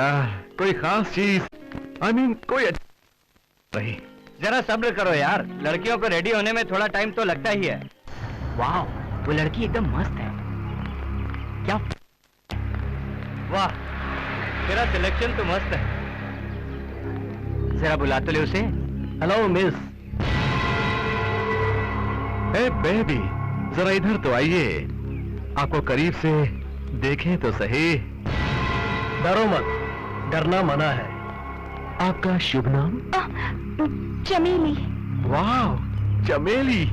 यार, कोई खास चीज, I mean, कोई नहीं। जरा सब्र करो यार, लड़कियों को रेडी होने में थोड़ा टाइम तो लगता ही है। वाह, वो लड़की एकदम मस्त है। क्या वाह, तेरा सिलेक्शन तो मस्त है। जरा बुला तो ले उसे। Hello miss. ए बेबी, जरा इधर तो आइए, आपको करीब से देखें तो सही। डरो मत, डरना मना है। आपका शुभ नाम? चमेली। वाह, चमेली।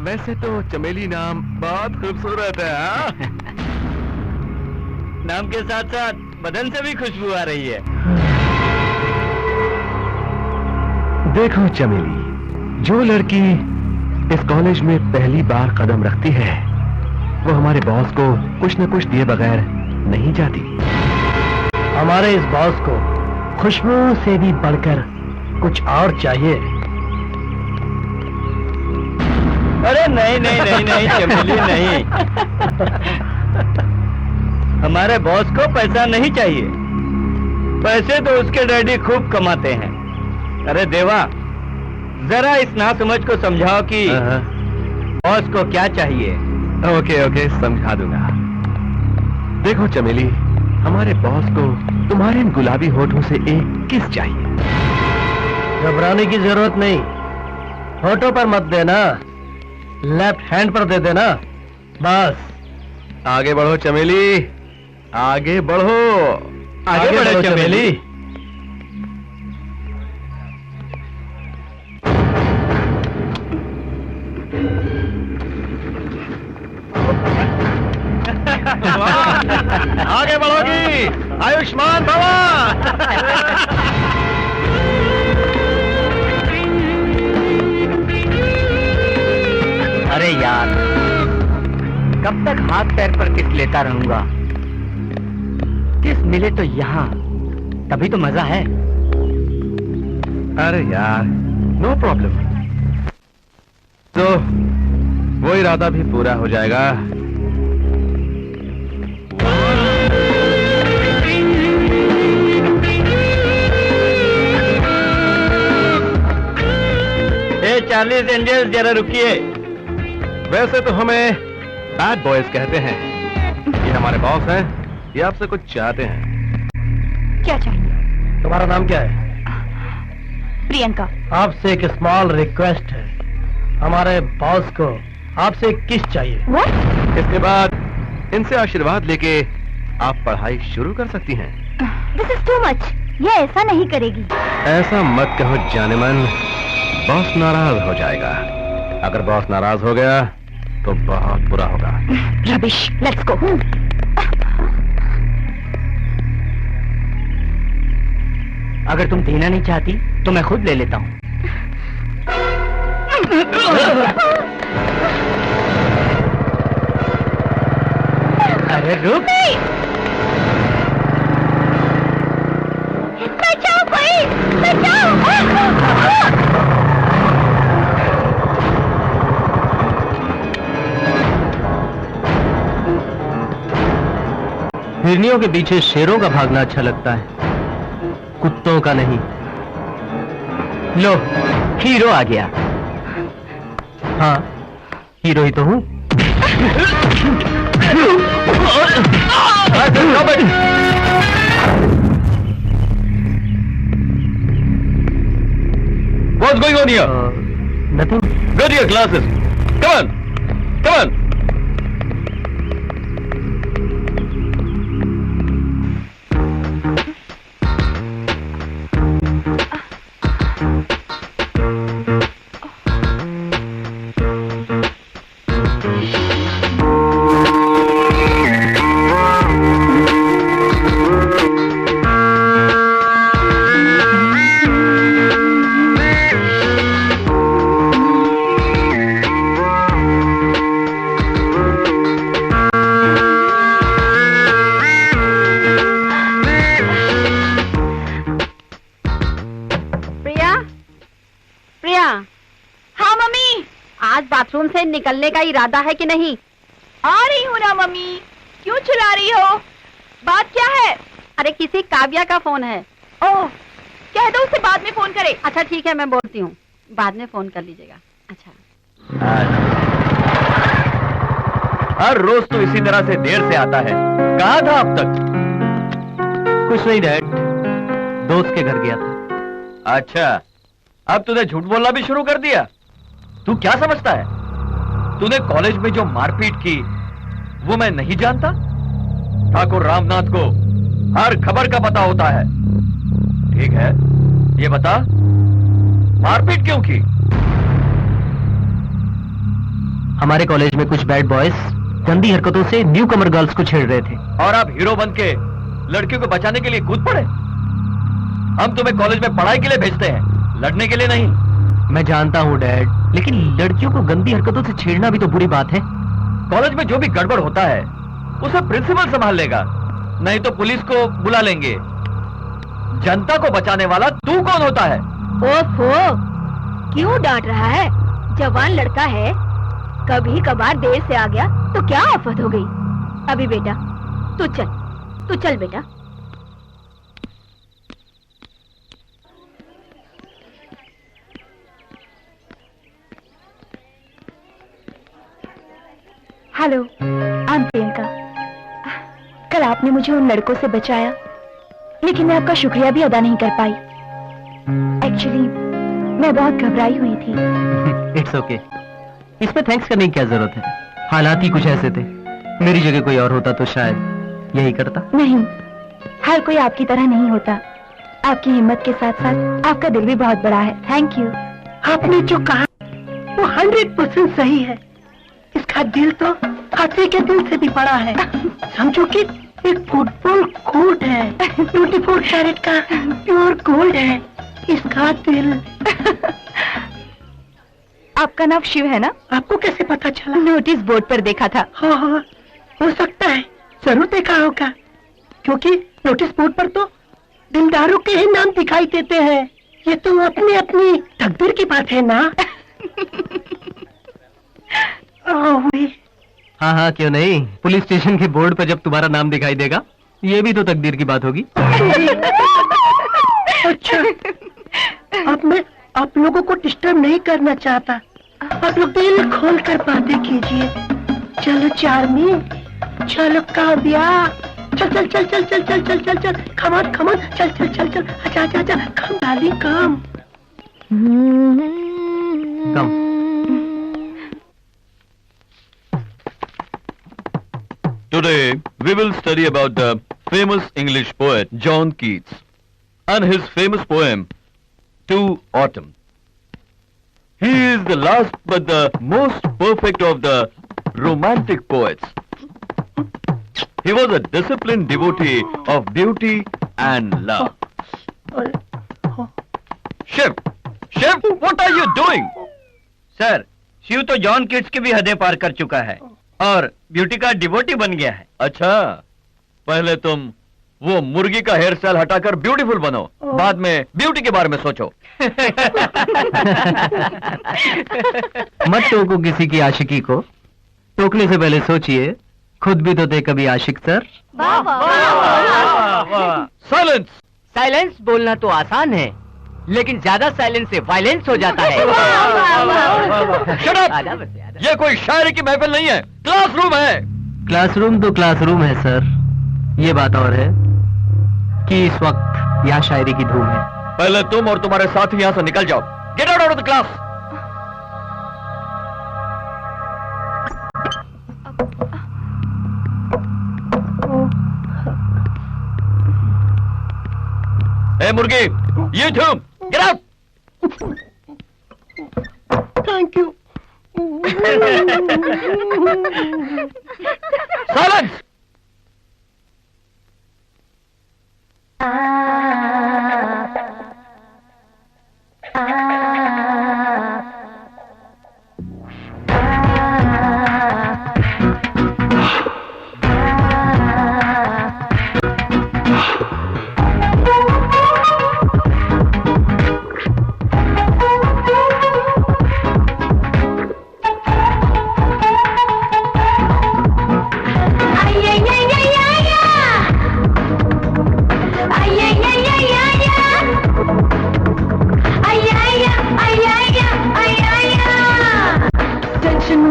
वैसे तो चमेली नाम बहुत खूबसूरत है। हाँ? नाम के साथ साथ बदन से भी खुशबू आ रही है। देखो चमेली, जो लड़की इस कॉलेज में पहली बार कदम रखती है, वो हमारे बॉस को कुछ न कुछ दिए बगैर नहीं जाती। हमारे इस बॉस को खुशबू से भी बढ़कर कुछ और चाहिए। अरे नहीं नहीं नहीं नहीं चमेली नहीं, हमारे बॉस को पैसा नहीं चाहिए। पैसे तो उसके डैडी खूब कमाते हैं। अरे देवा, जरा इस नासमझ को समझाओ कि बॉस को क्या चाहिए। ओके ओके, समझा दूंगा। देखो चमेली, हमारे बॉस को तुम्हारे इन गुलाबी होठों से एक किस चाहिए। घबराने की जरूरत नहीं, होठों पर मत देना, लेफ्ट हैंड पर दे देना बस। आगे बढ़ो चमेली, आगे बढ़ो, आगे बढ़ो चमेली। आगे बढ़ोगी, आयुष्मान भवा। अरे यार, कब तक हाथ पैर पर किस लेता रहूंगा। किस मिले तो यहाँ, तभी तो मजा है। अरे यार, नो प्रॉब्लम, तो वो इरादा भी पूरा हो जाएगा। ए 40 एंजल्स, जरा रुकिए। वैसे तो हमें बैड बॉयज कहते हैं। ये हमारे बॉस हैं, ये आपसे कुछ चाहते हैं। क्या चाहिए? तुम्हारा नाम क्या है? प्रियंका। आपसे एक स्मॉल रिक्वेस्ट है, हमारे बॉस को आपसे एक किस चाहिए। What? इसके बाद इनसे आशीर्वाद लेके आप पढ़ाई शुरू कर सकती हैं। This is too much. ये ऐसा नहीं करेगी। ऐसा मत कहो जाने मन, बॉस नाराज हो जाएगा। अगर बॉस नाराज हो गया तो बहुत बुरा होगा। Rubbish. Let's go. अगर तुम देना नहीं चाहती तो मैं खुद ले लेता हूँ। अरे रुक। बचाओ कोई, बचाओ। हिरनियों के पीछे शेरों का भागना अच्छा लगता है, कुत्तों का नहीं। लो, हीरो आ गया। हाँ, हीरो ही तो हूँ। What's going on here? Nothing. Go to your classes. Come on. Come on. Bathroom से निकलने का इरादा है कि नहीं? आ रही हूँ ना मम्मी, क्यों चिल्ला रही हो? बात क्या है? अरे किसी काव्या का फोन है। ओह, कह दो उससे बाद में फोन करे। अच्छा ठीक है, मैं बोलती हूँ, बाद में फोन कर लीजिएगा। अच्छा। हर रोज तो इसी तरह से देर से आता है, कहाँ था अब तक? कुछ नहीं डैड, दोस्त के घर गया था। अच्छा, अब तूने झूठ बोलना भी शुरू कर दिया। तू क्या समझता है? तूने कॉलेज में जो मारपीट की वो मैं नहीं जानता? ठाकुर रामनाथ को हर खबर का पता होता है। ठीक है, ये बता मारपीट क्यों की? हमारे कॉलेज में कुछ बैड बॉयज गंदी हरकतों से न्यू कमर गर्ल्स को छेड़ रहे थे। और आप हीरो बन के लड़कियों को बचाने के लिए कूद पड़े। हम तुम्हें कॉलेज में पढ़ाई के लिए भेजते हैं, लड़ने के लिए नहीं। मैं जानता हूँ डैड, लेकिन लड़कियों को गंदी हरकतों से छेड़ना भी तो बुरी बात है। कॉलेज में जो भी गड़बड़ होता है उसे प्रिंसिपल संभाल लेगा, नहीं तो पुलिस को बुला लेंगे। जनता को बचाने वाला तू कौन होता है? ओफो, क्यों डांट रहा है? जवान लड़का है, कभी कभार देर से आ गया तो क्या आफत हो गई। अभी बेटा तू चल बेटा। Hello, I am Priyanka. कल आपने मुझे उन लड़कों से बचाया, लेकिन मैं आपका शुक्रिया भी अदा नहीं कर पाई। एक्चुअली मैं बहुत घबराई हुई थी। इट्स ओके, इसमें थैंक्स करने की क्या जरूरत है? हालात ही कुछ ऐसे थे, मेरी जगह कोई और होता तो शायद यही करता। नहीं, हर कोई आपकी तरह नहीं होता। आपकी हिम्मत के साथ साथ आपका दिल भी बहुत बड़ा है। Thank you. आपने जो कहा वो 100% सही है। इसका दिल तो हाथी के दिल से भी बड़ा है। समझो कि एक फुटबॉल कोर्ट है, 24 कैरेट का प्योर गोल्ड है इसका दिल। आपका नाम शिव है ना? आपको कैसे पता चला? नोटिस बोर्ड पर देखा था। हाँ, हो सकता है, जरूर देखा होगा, क्योंकि नोटिस बोर्ड पर तो दिलदारों के ही नाम दिखाई देते हैं। ये तो अपनी अपनी तकदीर की बात है ना। हाँ, क्यों नहीं। पुलिस स्टेशन के बोर्ड पर जब तुम्हारा नाम दिखाई देगा, ये भी तो तकदीर की बात होगी। अच्छा, अब मैं आप लोगों को डिस्टर्ब नहीं करना चाहता। आप लोग दिल खोल कर बातें कीजिए। चलो चार्मी, चलो काव्या, चल चल चल चल चल चल चल चल चल, कम चल चल चल चल, अच्छा, come darling come. Today we will study about the famous English poet John Keats and his famous poem To Autumn. He is the last but the most perfect of the romantic poets. He was a disciplined devotee of beauty and love. Shiv, what are you doing? Sir, Shiv तो John kits की भी हदें पार कर चुका है और beauty का devotee बन गया है। अच्छा, पहले तुम वो मुर्गी का हेयर स्टाइल हटाकर ब्यूटीफुल बनो, बाद में ब्यूटी के बारे में सोचो। मत टोको किसी की आशिकी को, टोकने से पहले सोचिए खुद भी तो थे कभी आशिक सर। साइलेंस। साइलेंस बोलना तो आसान है, लेकिन ज्यादा साइलेंस से वायलेंस हो जाता है। Shut up! ये कोई शायरी की महफिल नहीं है, क्लासरूम है। क्लासरूम तो क्लासरूम है सर, ये बात और है कि इस वक्त यहाँ शायरी की धूम है। पहले तुम और तुम्हारे साथी यहाँ से निकल जाओ। Get out of the class. ए मुर्गी, you too, get out! Thank you. Silence!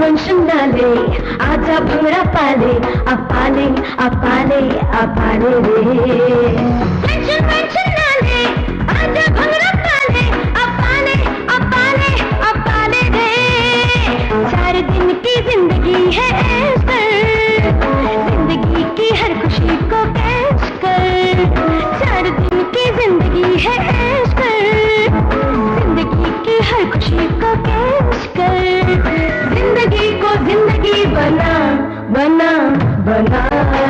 वंशन डाले आजा भंगड़ा पाले अपाले अपाले अपाले रे वंशन डाले आजा भंगड़ा पाले अपाले अपाले अपाले रे 4 दिन की जिंदगी है ऐश कर जिंदगी की हर खुशी को कैश कर 4 दिन की जिंदगी है ऐश कर जिंदगी की हर खुशी को कैश कर जिंदगी को जिंदगी बना बना बना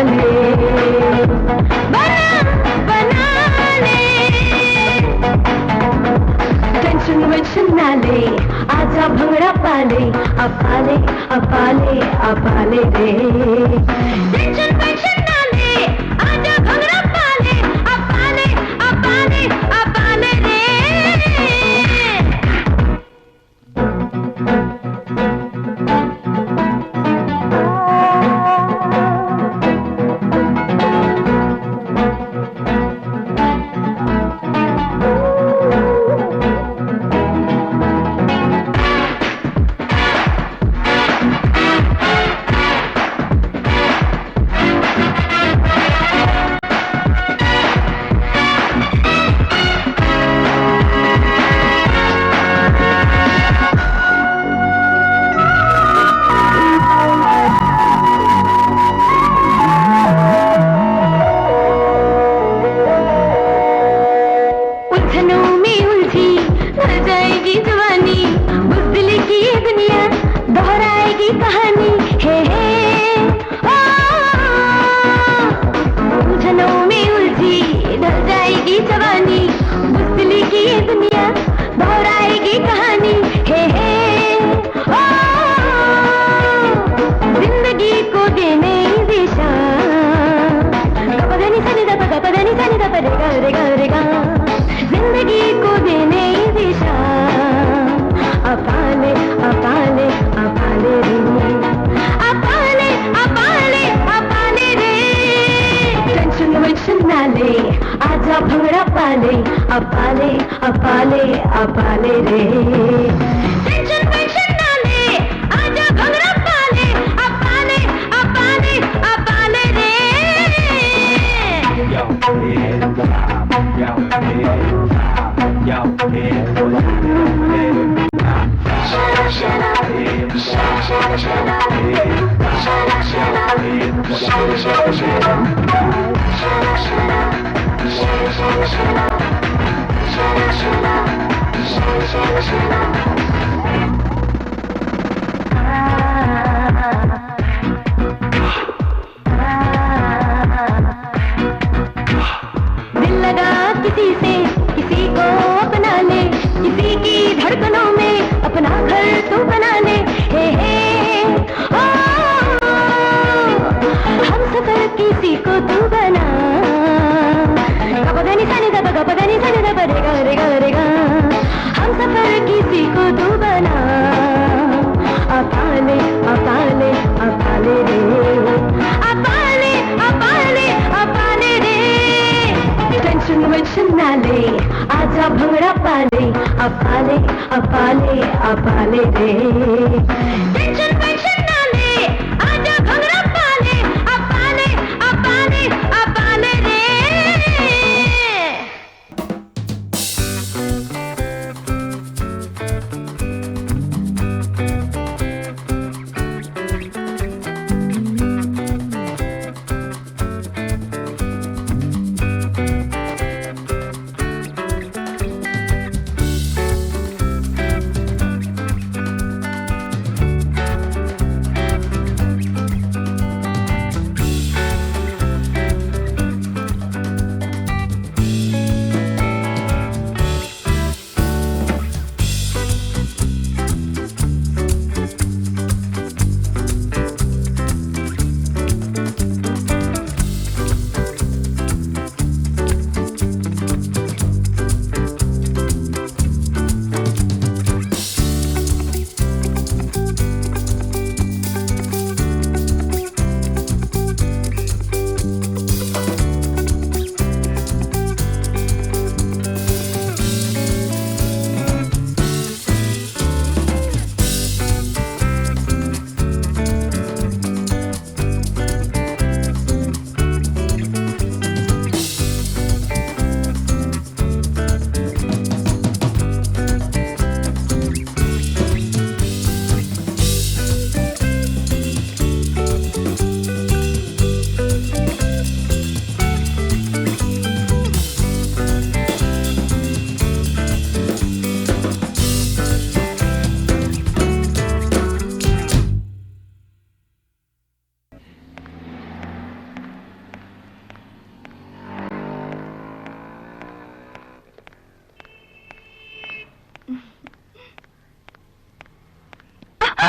ले बना बना ले टेंशन वेंशन ना ले आजा भंगड़ा पाले अपाले अपाले अपाले रे टेंशन वेंशन ना ले आजा भंगड़ा पाले अपाले अपाले अपाले रे जिंदगी को देने दिशा अपाले अपाले अपाले रे अपाले अपाले अपाले रे टेंशन वेंशन ना ले आजा भंगड़ा पाले अपाले अपाले अपाले रे टेंशन वेंशन ना ले आजा भंगड़ा पाले अपाले अपाले अपाले रे दिल लगा किसी से किसी को अपना ले किसी की धड़कनों में अपना घर तू बना ले हे ओ हम सफर किसी को तू बना गपदानी सानी दबा रेगा रेगा हम सफर किसी को तू बना अपाले अपाले अपाले रे अपाले अपाले अपाले रे टेंशन वेंशन ना ले आजा भंगड़ा पाले अपाले अपाले अपाले रे टेंशन वेंशन ना ले आजा भंगड़ा पाले अपाले अपाले अपाले रे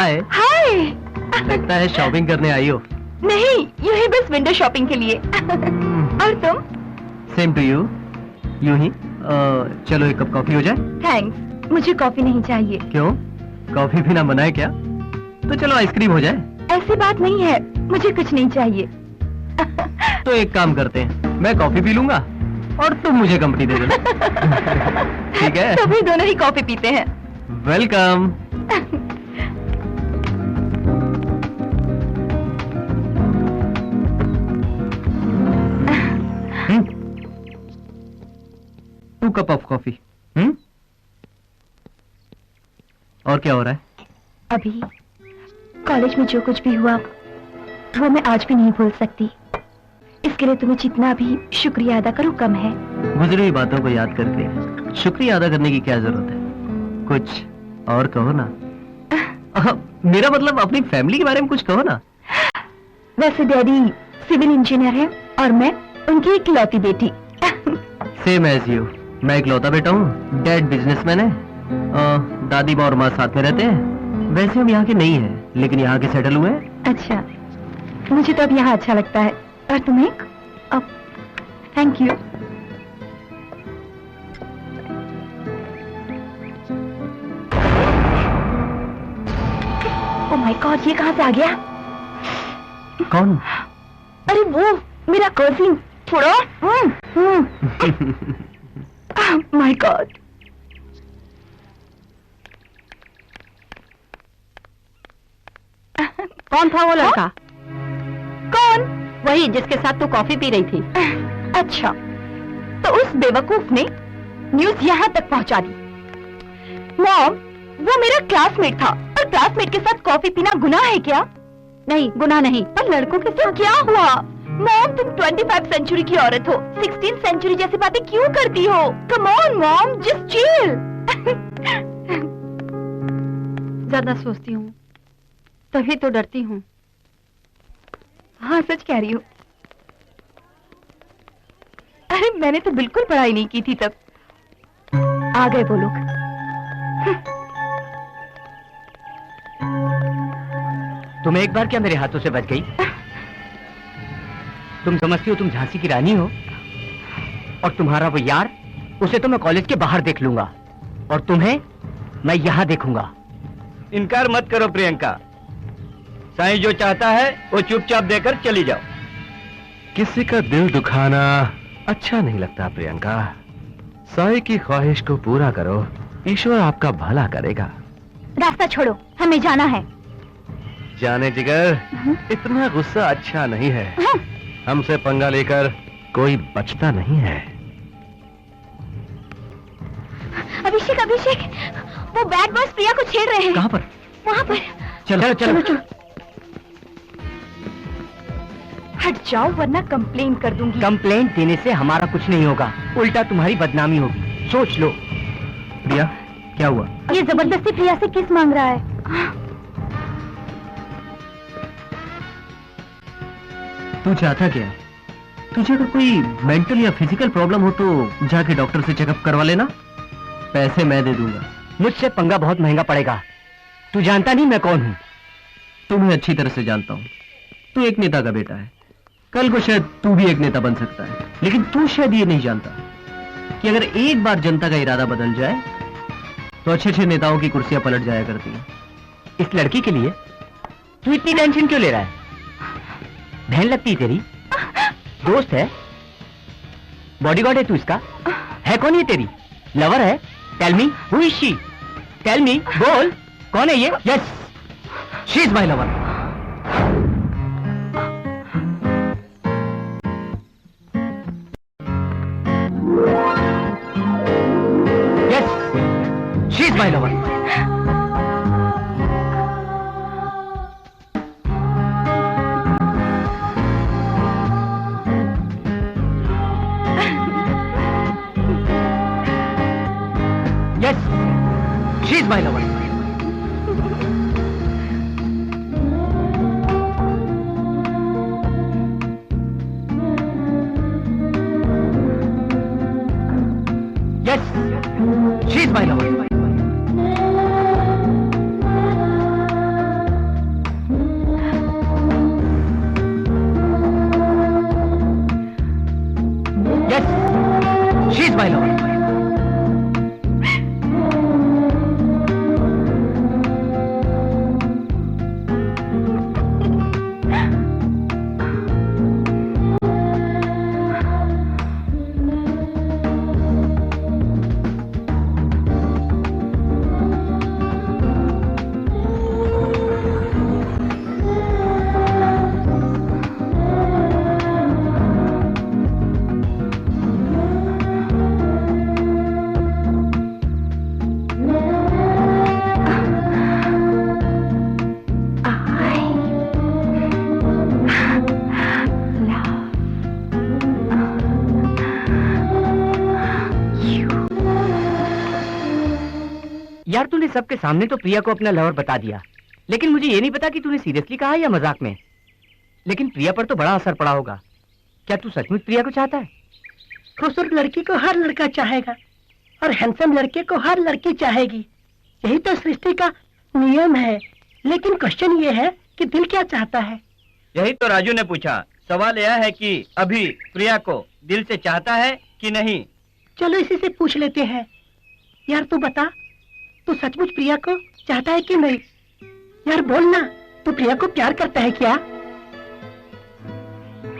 हाय। हाय। लगता है शॉपिंग करने आई हो। नहीं, यूं ही बस विंडो शॉपिंग के लिए। और तुम? Same to you. यूं ही। चलो एक कप कॉफी हो जाए। थैंक्स, मुझे कॉफी नहीं चाहिए। क्यों? कॉफी पीना मना है क्या? तो चलो आइसक्रीम हो जाए। ऐसी बात नहीं है, मुझे कुछ नहीं चाहिए। तो एक काम करते हैं, मैं कॉफी पी लूंगा और तुम मुझे कंपनी दे देना। ठीक है? तो भी दोनों ही कॉफी पीते हैं। Welcome. Two cup of coffee. और क्या हो रहा है? अभी कॉलेज में जो कुछ भी हुआ वो मैं आज भी नहीं भूल सकती। इसके लिए तुम्हें जितना भी शुक्रिया अदा करूं कम है। गुजरी हुई बातों को याद करके शुक्रिया अदा करने की क्या जरूरत है? कुछ और कहो ना। मेरा मतलब अपनी फैमिली के बारे में कुछ कहो ना। वैसे डैडी सिविल इंजीनियर है और मैं उनकी इकलौती बेटी। Same as you. मैं इकलौता बेटा हूँ, डैड बिजनेसमैन है, दादी माँ और माँ साथ में रहते हैं। वैसे हम यहाँ के नहीं हैं, लेकिन यहाँ के सेटल हुए हैं। अच्छा, मुझे तो अब यहाँ अच्छा लगता है। और तुम्हें? अब thank you. Oh my God, ये कहाँ से आ गया? कौन? अरे वो मेरा कजिन। छोड़ो। My God. कौन था वो लड़का? कौन? वही जिसके साथ तू कॉफी पी रही थी। अच्छा, तो उस बेवकूफ ने न्यूज यहाँ तक पहुँचा दी। मॉम, वो मेरा क्लासमेट था और क्लासमेट के साथ कॉफी पीना गुनाह है क्या? नहीं, गुनाह नहीं। पर लड़कों के साथ क्या हुआ? मॉम, तुम 25 सेंचुरी की औरत हो, 16 सेंचुरी जैसी बातें क्यों करती हो? Come on mom, just chill. ज्यादा सोचती हूँ तभी तो डरती हूँ। हाँ, सच कह रही हूँ। अरे मैंने तो बिल्कुल पढ़ाई नहीं की थी तब। आ गए वो लोग। तुम एक बार क्या मेरे हाथों से बच गई? तुम समझती हो तुम झांसी की रानी हो? और तुम्हारा वो यार, उसे तो मैं कॉलेज के बाहर देख लूंगा और तुम्हें मैं यहाँ देखूंगा। इनकार मत करो प्रियंका। साईं जो चाहता है वो चुपचाप देकर चली जाओ। किसी का दिल दुखाना अच्छा नहीं लगता प्रियंका। साईं की ख्वाहिश को पूरा करो, ईश्वर आपका भला करेगा। रास्ता छोड़ो, हमें जाना है। जाने जिगर, इतना गुस्सा अच्छा नहीं है। हमसे पंगा लेकर कोई बचता नहीं है। अभिषेक, अभिषेक, वो बैड बॉयज प्रिया को छेड़ रहे हैं। कहाँ पर? वहाँ पर। चलो चलो चलो। हट जाओ वरना कंप्लेन कर दूंगी। कंप्लेंट देने से हमारा कुछ नहीं होगा, उल्टा तुम्हारी बदनामी होगी। सोच लो। प्रिया, क्या हुआ? ये जबरदस्ती प्रिया से किस मांग रहा है? तू चाहता क्या? तुझे अगर कोई मेंटल या फिजिकल प्रॉब्लम हो तो जाके डॉक्टर से चेकअप करवा लेना, पैसे मैं दे दूंगा। मुझसे पंगा बहुत महंगा पड़ेगा। तू जानता नहीं मैं कौन हूँ। तुम्हें अच्छी तरह से जानता हूँ। तू एक नेता का बेटा है, कल को शायद तू भी एक नेता बन सकता है। लेकिन तू शायद ये नहीं जानता कि अगर एक बार जनता का इरादा बदल जाए तो अच्छे अच्छे नेताओं की कुर्सियां पलट जाया करती हैं। इस लड़की के लिए तू इतनी टेंशन क्यों ले रहा है? बहन लगती है तेरी, दोस्त है, बॉडीगार्ड है तू इसका। है कौन ये तेरी? लवर है? Tell me who is she? Tell me, बोल कौन है ये? Yes, she is my lover. Yes, she is my lover. Yes, she is my lover. Yes, she is my lover. यार तूने सबके सामने तो प्रिया को अपना लवर बता दिया, लेकिन मुझे ये नहीं पता कि तूने सीरियसली कहा या मजाक में। लेकिन प्रिया पर तो बड़ा असर पड़ा होगा। क्या तू सचमुच प्रिया को चाहता है? खूबसूरत लड़की को हर लड़का चाहेगा और हैंडसम लड़के को हर लड़की चाहेगी। यही तो सृष्टि का नियम है। लेकिन क्वेश्चन ये है कि दिल क्या चाहता है। यही तो राजू ने पूछा। सवाल यह है कि अभी प्रिया को दिल से चाहता है कि नहीं। चलो इसी से पूछ लेते हैं। यार तू बता, तू सचमुच प्रिया को चाहता है कि नहीं? यार बोल ना, तू प्रिया को प्यार करता है क्या?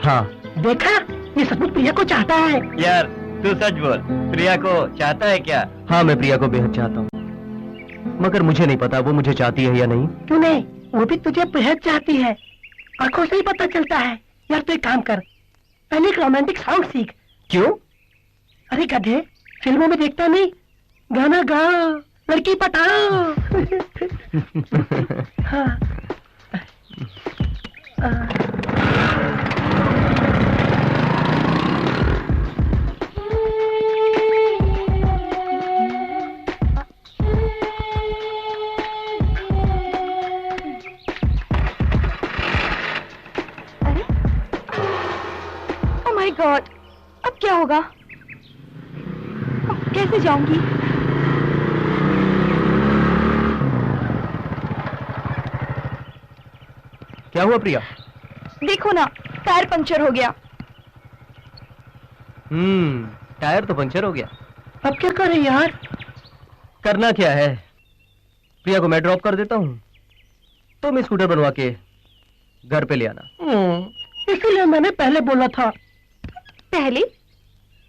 हाँ। देखा, ये सचमुच प्रिया को चाहता है। यार तू सच बोल, प्रिया को चाहता है क्या? हाँ, मैं प्रिया को बेहद चाहता हूँ, मगर मुझे नहीं पता वो मुझे चाहती है या नहीं। क्यों नहीं, वो भी तुझे बेहद चाहती है। आंखों से ही पता चलता है। यार तू एक काम कर, पहले एक रोमांटिक सॉन्ग सीख। क्यों? अरे गधे, फिल्मों में देखता नहीं, गाना गाओ, लड़की पटाओ। हाँ। माय गॉड, अब क्या होगा? कैसे जाऊंगी? क्या हुआ प्रिया? देखो ना, टायर पंक्चर हो गया। टायर तो पंक्चर हो गया। अब क्या करें यार? करना क्या है, प्रिया को मैं ड्रॉप कर देता हूँ, तुम स्कूटर बनवा के घर पे ले आना। इसीलिए मैंने पहले बोला था। पहले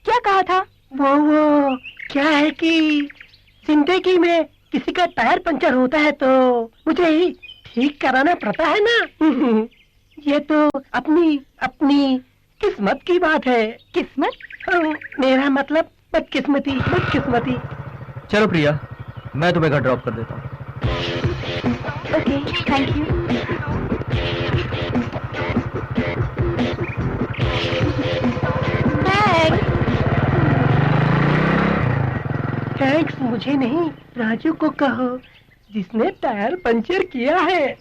क्या कहा था? वो क्या है कि जिंदगी में किसी का टायर पंचर होता है तो मुझे ही ठीक कराना पड़ता है ना। ये तो अपनी अपनी किस्मत की बात है। किस्मत? मेरा मतलब बदकिस्मती, बदकिस्मती। चलो प्रिया, मैं तुम्हें घर ड्रॉप कर देता हूँ। Okay, thank you. थैंक्स मुझे नहीं, राजू को कहो, जिसने टायर पंचर किया है।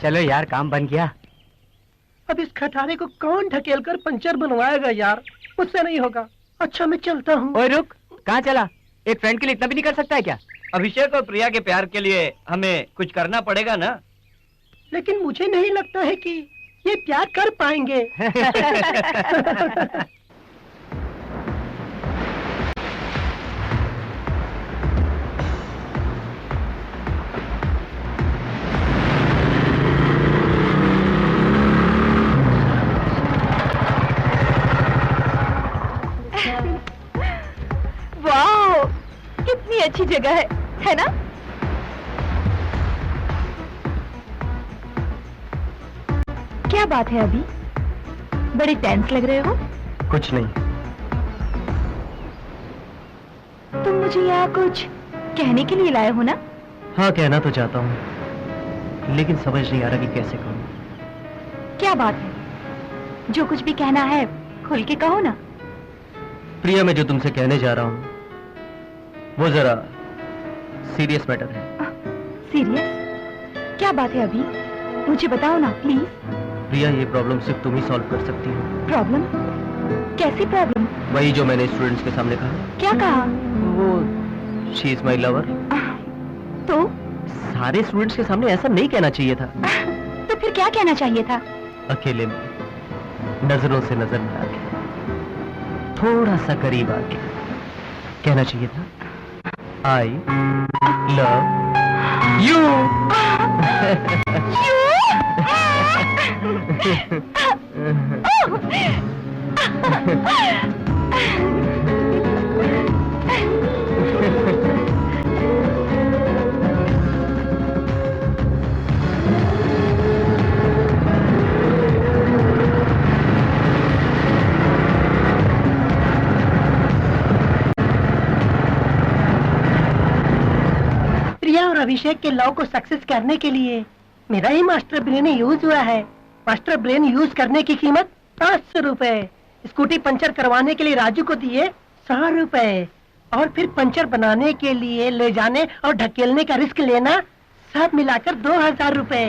चलो यार, काम बन गया। अब इस खटारे को कौन ढकेल कर पंचर बनवाएगा यार? मुझसे नहीं होगा। अच्छा मैं चलता हूँ। ओए रुक, कहाँ चला? एक फ्रेंड के लिए इतना भी नहीं कर सकता है क्या? अभिषेक और प्रिया के प्यार के लिए हमें कुछ करना पड़ेगा ना। लेकिन मुझे नहीं लगता है कि ये प्यार कर पाएंगे। वाओ, कितनी अच्छी जगह है ना? क्या बात है अभी? बड़े टेंस लग रहे हो। कुछ नहीं। तुम मुझे यहाँ कुछ कहने के लिए लाए हो ना? हाँ, कहना तो चाहता हूँ, लेकिन समझ नहीं आ रहा कि कैसे कहूँ। क्या बात है? जो कुछ भी कहना है खुल के कहो ना। प्रिया, मैं जो तुमसे कहने जा रहा हूँ वो जरा सीरियस मैटर है। सीरियस? क्या बात है अभी? मुझे बताओ ना प्लीज। प्रिया, ये प्रॉब्लम सिर्फ तुम ही सॉल्व कर सकती हो। प्रॉब्लम? कैसी प्रॉब्लम? वही जो मैंने स्टूडेंट्स के सामने कहा। क्या कहा? वो शी इज माई लवर। तो सारे स्टूडेंट्स के सामने ऐसा नहीं कहना चाहिए था। तो फिर क्या कहना चाहिए था? अकेले में, नजरों से नजर मिला के, थोड़ा सा करीब आके कहना चाहिए था, आई लव यू। प्रिया और अभिषेक के लव को सक्सेस करने के लिए मेरा ही मास्टर ब्रेन यूज हुआ है। मास्टर ब्रेन यूज करने की कीमत 500 रुपए। स्कूटी पंचर करवाने के लिए राजू को दिए 100 रुपए, और फिर पंचर बनाने के लिए ले जाने और ढकेलने का रिस्क लेना, सब मिलाकर 2000 रुपए।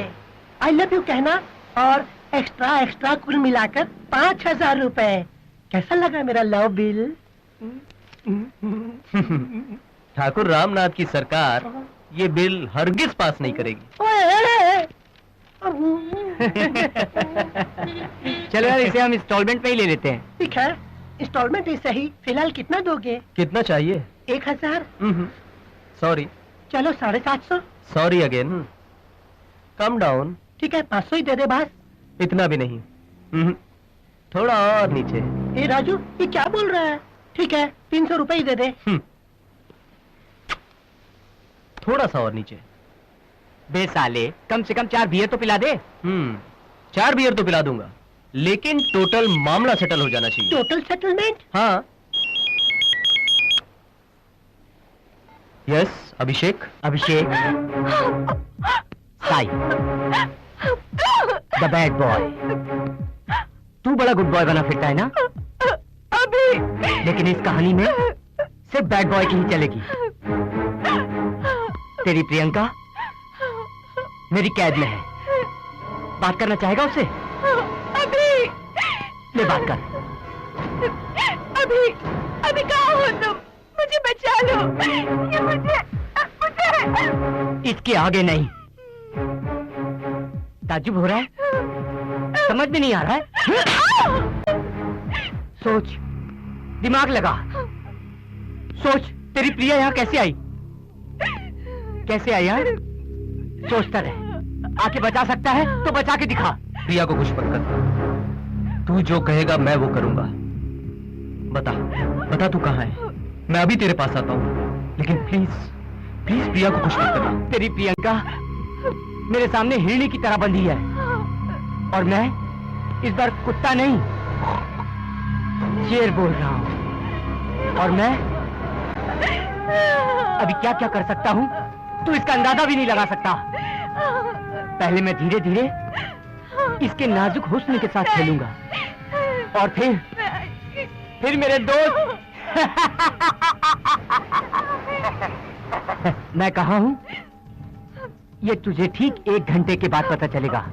आई लव यू कहना और एक्स्ट्रा एक्स्ट्रा कुल मिलाकर 5000 रुपए। कैसा लगा मेरा लव बिल? ठाकुर रामनाथ की सरकार ये बिल हरगिज पास नहीं करेगी। चलो यार, इसे हम इंस्टॉलमेंट में ही ले लेते हैं। ठीक है, इंस्टॉलमेंट ही सही। फिलहाल कितना दोगे? कितना चाहिए? 1000। सॉरी। चलो 750। Sorry again. Come down. ठीक है, 500 ही दे दे बस। इतना भी नहीं। थोड़ा और नीचे। ए राजू, ये क्या बोल रहा है? ठीक है, 300 रुपए ही दे दे। थोड़ा सा और नीचे। बे साले, कम से कम 4 बियर तो पिला दे। 4 बियर तो पिला दूंगा, लेकिन टोटल मामला सेटल हो जाना चाहिए। Total settlement? हाँ। Yes Abhishek. Abhishek, Sai, the bad boy. तू बड़ा गुड बॉय बना फिरता है ना? अभी। लेकिन इस कहानी में सिर्फ बैड बॉय की ही चलेगी। तेरी प्रियंका मेरी कैद में है। बात करना चाहेगा उससे? अभी। ले बात कर। अभी कहाँ हो तुम? मुझे बचा लो। ये मुझे इसके आगे नहीं। ताज्जुब हो रहा है? समझ में नहीं आ रहा है? सोच, दिमाग लगा, सोच। तेरी प्रिया यहाँ कैसे आई? कैसे आई यार? सोचता रहे। आके बचा सकता है तो बचा के दिखा। प्रिया को कुछ मत कर। तू जो कहेगा मैं वो करूंगा। बता बता तू कहाँ है? मैं अभी तेरे पास आता हूँ, लेकिन प्लीज प्लीज प्रिया को कुछ मत करना। तेरी प्रियंका मेरे सामने हिरणी की तरह बंधी है, और मैं इस बार कुत्ता नहीं शेर बोल रहा हूँ। और मैं अभी क्या क्या कर सकता हूँ तू इसका अंदाजा भी नहीं लगा सकता। पहले मैं धीरे धीरे इसके नाजुक हुस्न के साथ खेलूंगा, और फिर मेरे दोस्त मैं कहा हूं ये तुझे ठीक 1 घंटे के बाद पता चलेगा।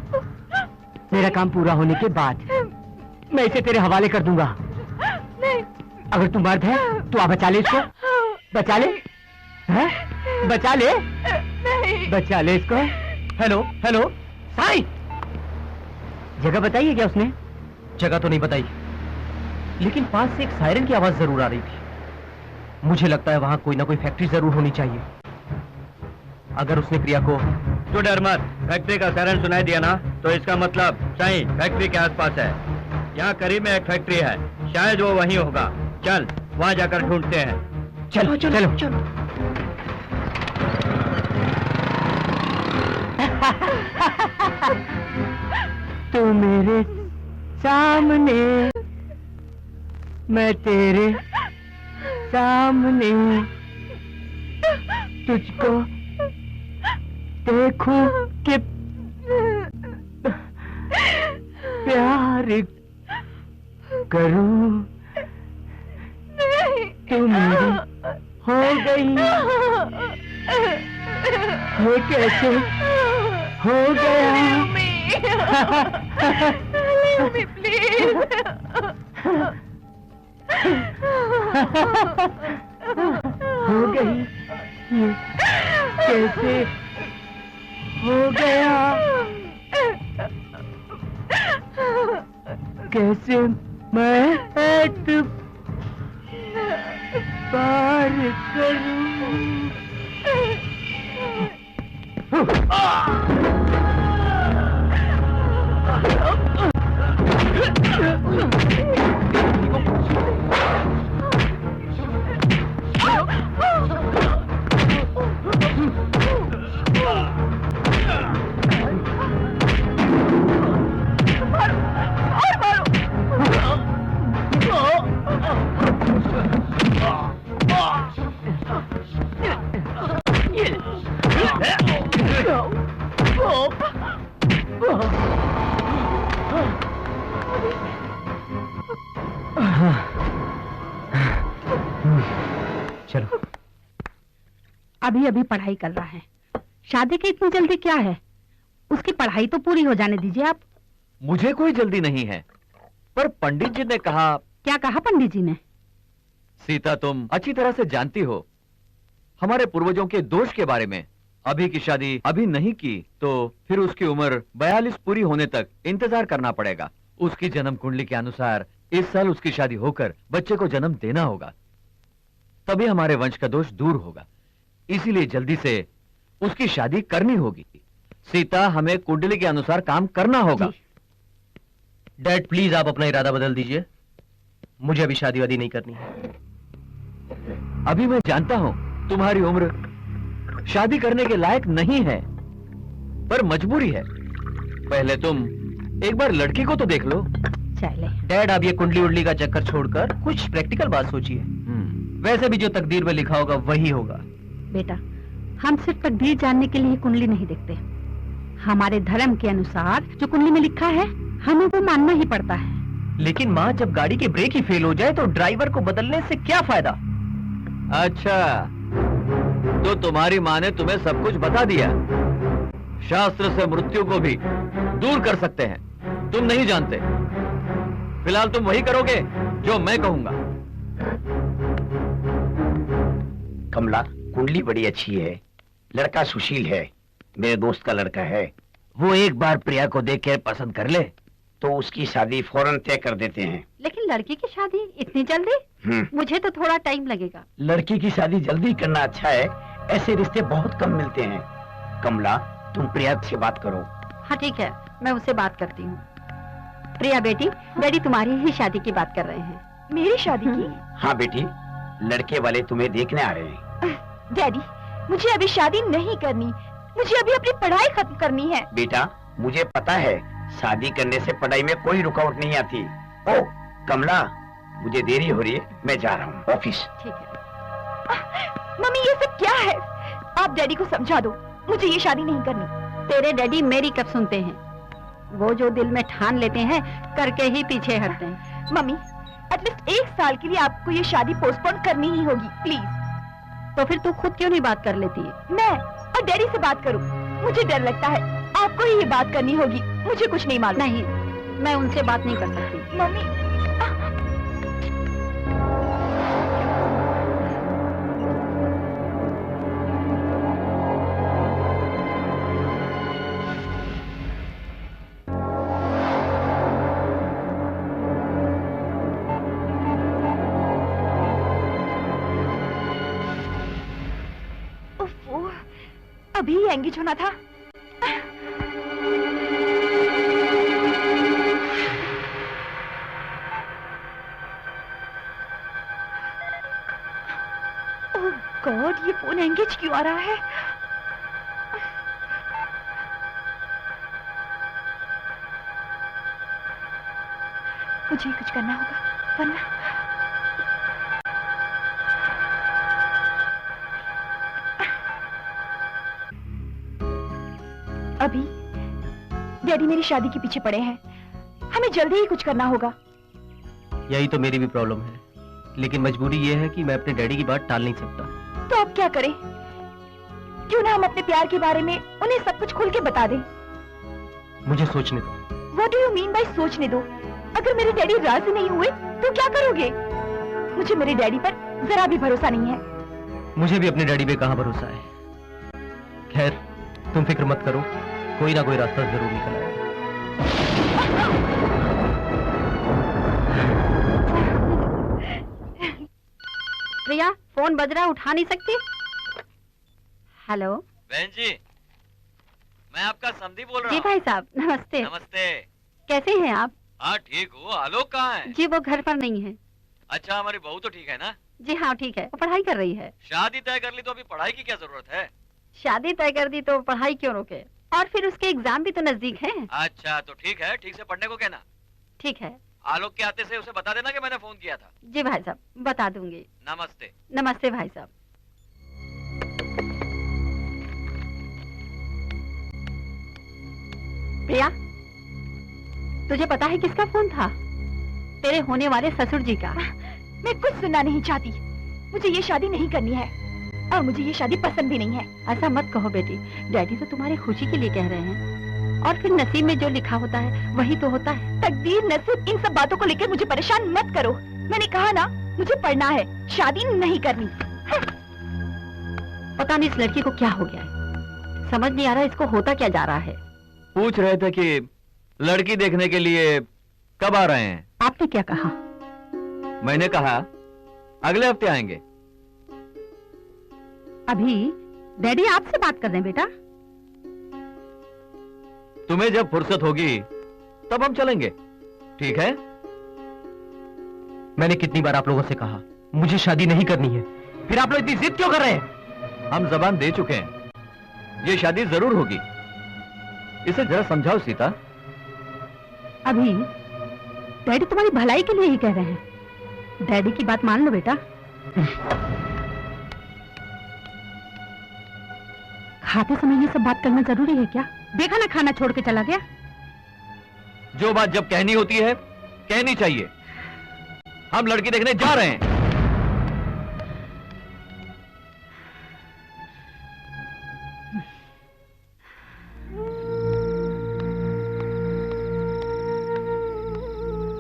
मेरा काम पूरा होने के बाद मैं इसे तेरे हवाले कर दूंगा। अगर तू मर्द है तो आ बचा ले इसको। बचा ले, हैं? बचा ले, बचा ले इसको। Hello hello. साई, जगह बताइए क्या उसने? जगह तो नहीं बताई, लेकिन पास से एक सायरन की आवाज जरूर आ रही थी। मुझे लगता है वहां कोई ना कोई फैक्ट्री जरूर होनी चाहिए। अगर उसने प्रिया को... तू डर मत, फैक्ट्री का सायरन सुनाई दिया ना, तो इसका मतलब सही फैक्ट्री के आसपास है। यहाँ करीब में एक फैक्ट्री है, शायद वो वहीं होगा। चल वहां जाकर ढूंढते हैं। चलो चलो चलो, चलो। तू मेरे सामने, मैं तेरे सामने, तुझको देखूं कि प्यार करूं। तू मेरी हो गई। ये कैसे हो गया? हो गई, ये कैसे हो गया? कैसे मैं पार करूं? चलो। अभी अभी पढ़ाई कर रहा है, शादी की इतनी जल्दी क्या है? उसकी पढ़ाई तो पूरी हो जाने दीजिए आप। मुझे कोई जल्दी नहीं है, पर पंडित जी ने कहा। क्या कहा पंडित जी ने? सीता, तुम अच्छी तरह से जानती हो हमारे पूर्वजों के दोष के बारे में। अभी की शादी अभी नहीं की तो फिर उसकी उम्र 42 पूरी होने तक इंतजार करना पड़ेगा। उसकी जन्म कुंडली के अनुसार इस साल उसकी शादी होकर बच्चे को जन्म देना होगा, तभी हमारे वंश का दोष दूर होगा। इसीलिए जल्दी से उसकी शादी करनी होगी। सीता, हमें कुंडली के अनुसार काम करना होगा। डैड प्लीज आप अपना इरादा बदल दीजिए, मुझे अभी शादी वादी नहीं करनी है। अभी मैं जानता हूं तुम्हारी उम्र शादी करने के लायक नहीं है, पर मजबूरी है। पहले तुम एक बार लड़की को तो देख लो। चले। डैड आप ये कुंडली उंडली का चक्कर छोड़कर कुछ प्रैक्टिकल बात सोचिए। वैसे भी जो तकदीर में लिखा होगा वही होगा। बेटा, हम सिर्फ तकदीर जानने के लिए कुंडली नहीं देखते। हमारे धर्म के अनुसार जो कुंडली में लिखा है हमें वो मानना ही पड़ता है। लेकिन माँ, जब गाड़ी के ब्रेक ही फेल हो जाए तो ड्राइवर को बदलने से क्या फायदा? अच्छा, तो तुम्हारी माँ ने तुम्हें सब कुछ बता दिया। शास्त्र से मृत्यु को भी दूर कर सकते हैं, तुम नहीं जानते। फिलहाल तुम वही करोगे जो मैं कहूंगा। कमला, कुंडली बड़ी अच्छी है, लड़का सुशील है, मेरे दोस्त का लड़का है। वो एक बार प्रिया को देख कर पसंद कर ले तो उसकी शादी फौरन तय कर देते हैं। लेकिन लड़की की शादी इतनी जल्दी? मुझे तो थोड़ा टाइम लगेगा। लड़की की शादी जल्दी करना अच्छा है, ऐसे रिश्ते बहुत कम मिलते हैं। कमला, तुम प्रिया से बात करो। हाँ ठीक है, मैं उससे बात करती हूँ। प्रिया बेटी, डैडी तुम्हारी ही शादी की बात कर रहे हैं। मेरी शादी की? हाँ बेटी, लड़के वाले तुम्हें देखने आ रहे हैं। डैडी, मुझे अभी शादी नहीं करनी, मुझे अभी अपनी पढ़ाई खत्म करनी है। बेटा, मुझे पता है शादी करने से पढ़ाई में कोई रुकावट नहीं आती। ओ कमला, मुझे देरी हो रही है, मैं जा रहा हूँ ऑफिस। ठीक है। मम्मी, ये सब क्या है? आप डैडी को समझा दो, मुझे ये शादी नहीं करनी। तेरे डैडी मेरी कब सुनते हैं? वो जो दिल में ठान लेते हैं करके ही पीछे हटते हैं। मम्मी, एटलीस्ट 1 साल के लिए आपको ये शादी पोस्टपोन करनी ही होगी, प्लीज। तो फिर तू खुद क्यों नहीं बात कर लेती है? मैं और डैडी से बात करूं? मुझे डर लगता है, आपको ही ये बात करनी होगी, मुझे कुछ नहीं मालूम। नहीं, मैं उनसे बात नहीं कर सकती। मम्मी, उफ़, अभी एंगेज होना था। गॉड, ये फोन एंगेज क्यों आ रहा है? मुझे कुछ करना होगा वरना। अभी डैडी मेरी शादी के पीछे पड़े हैं, हमें जल्दी ही कुछ करना होगा। यही तो मेरी भी प्रॉब्लम है, लेकिन मजबूरी ये है कि मैं अपने डैडी की बात टाल नहीं सकता। तो अब क्या करें? क्यों ना हम अपने प्यार के बारे में उन्हें सब कुछ खुल के बता दें। मुझे सोचने दो। What do you mean by सोचने दो? अगर मेरे डैडी राजी नहीं हुए तो क्या करोगे? मुझे मेरे डैडी पर जरा भी भरोसा नहीं है। मुझे भी अपने डैडी पे कहाँ भरोसा है। खैर, तुम फिक्र मत करो, कोई ना कोई रास्ता जरूर निकल आएगा। प्रिया, फोन बज रहा, उठा नहीं सकती? हेलो बहन जी, मैं आपका समधी बोल रहा जी हूँ। भाई साहब, नमस्ते। नमस्ते। कैसे हैं आप? हाँ ठीक हूँ, आलोक कहाँ है? जी वो घर पर नहीं है। अच्छा, हमारी बहू तो ठीक है ना? जी हाँ ठीक है, वो पढ़ाई कर रही है। शादी तय कर ली तो अभी पढ़ाई की क्या जरूरत है? शादी तय कर दी तो पढ़ाई क्यों रोके? और फिर उसके एग्जाम भी तो नजदीक हैं। अच्छा तो ठीक है, ठीक से पढ़ने को कहना। ठीक है। आलोक के आते से उसे बता देना कि मैंने फोन किया था। जी भाई साहब, बता दूंगी। नमस्ते। नमस्ते भाई साहब। प्रिया, तुझे पता है किसका फोन था? तेरे होने वाले ससुर जी का। मैं कुछ सुनना नहीं चाहती। मुझे ये शादी नहीं करनी है और मुझे ये शादी पसंद भी नहीं है। ऐसा मत कहो बेटी, डैडी तो तुम्हारी खुशी के लिए कह रहे हैं, और फिर नसीब में जो लिखा होता है वही तो होता है। तकदीर, नसीब, इन सब बातों को लेकर मुझे परेशान मत करो। मैंने कहा ना, मुझे पढ़ना है, शादी नहीं करनी। पता नहीं इस लड़की को क्या हो गया है, समझ नहीं आ रहा इसको होता क्या जा रहा है। पूछ रहे थे कि लड़की देखने के लिए कब आ रहे हैं। आपने क्या कहा? मैंने कहा अगले हफ्ते आएंगे। अभी डैडी आपसे बात कर रहे हैं बेटा। तुम्हें जब फुर्सत होगी तब हम चलेंगे, ठीक है? मैंने कितनी बार आप लोगों से कहा मुझे शादी नहीं करनी है, फिर आप लोग इतनी जिद क्यों कर रहे हैं? हम जबान दे चुके हैं, ये शादी जरूर होगी। इसे जरा समझाओ सीता। अभी डैडी तुम्हारी भलाई के लिए ही कह रहे हैं, डैडी की बात मान लो बेटा। खाते समय ये सब बात करना जरूरी है क्या? देखा ना खाना छोड़ के चला गया। जो बात जब कहनी होती है कहनी चाहिए। हम लड़की देखने जा रहे हैं।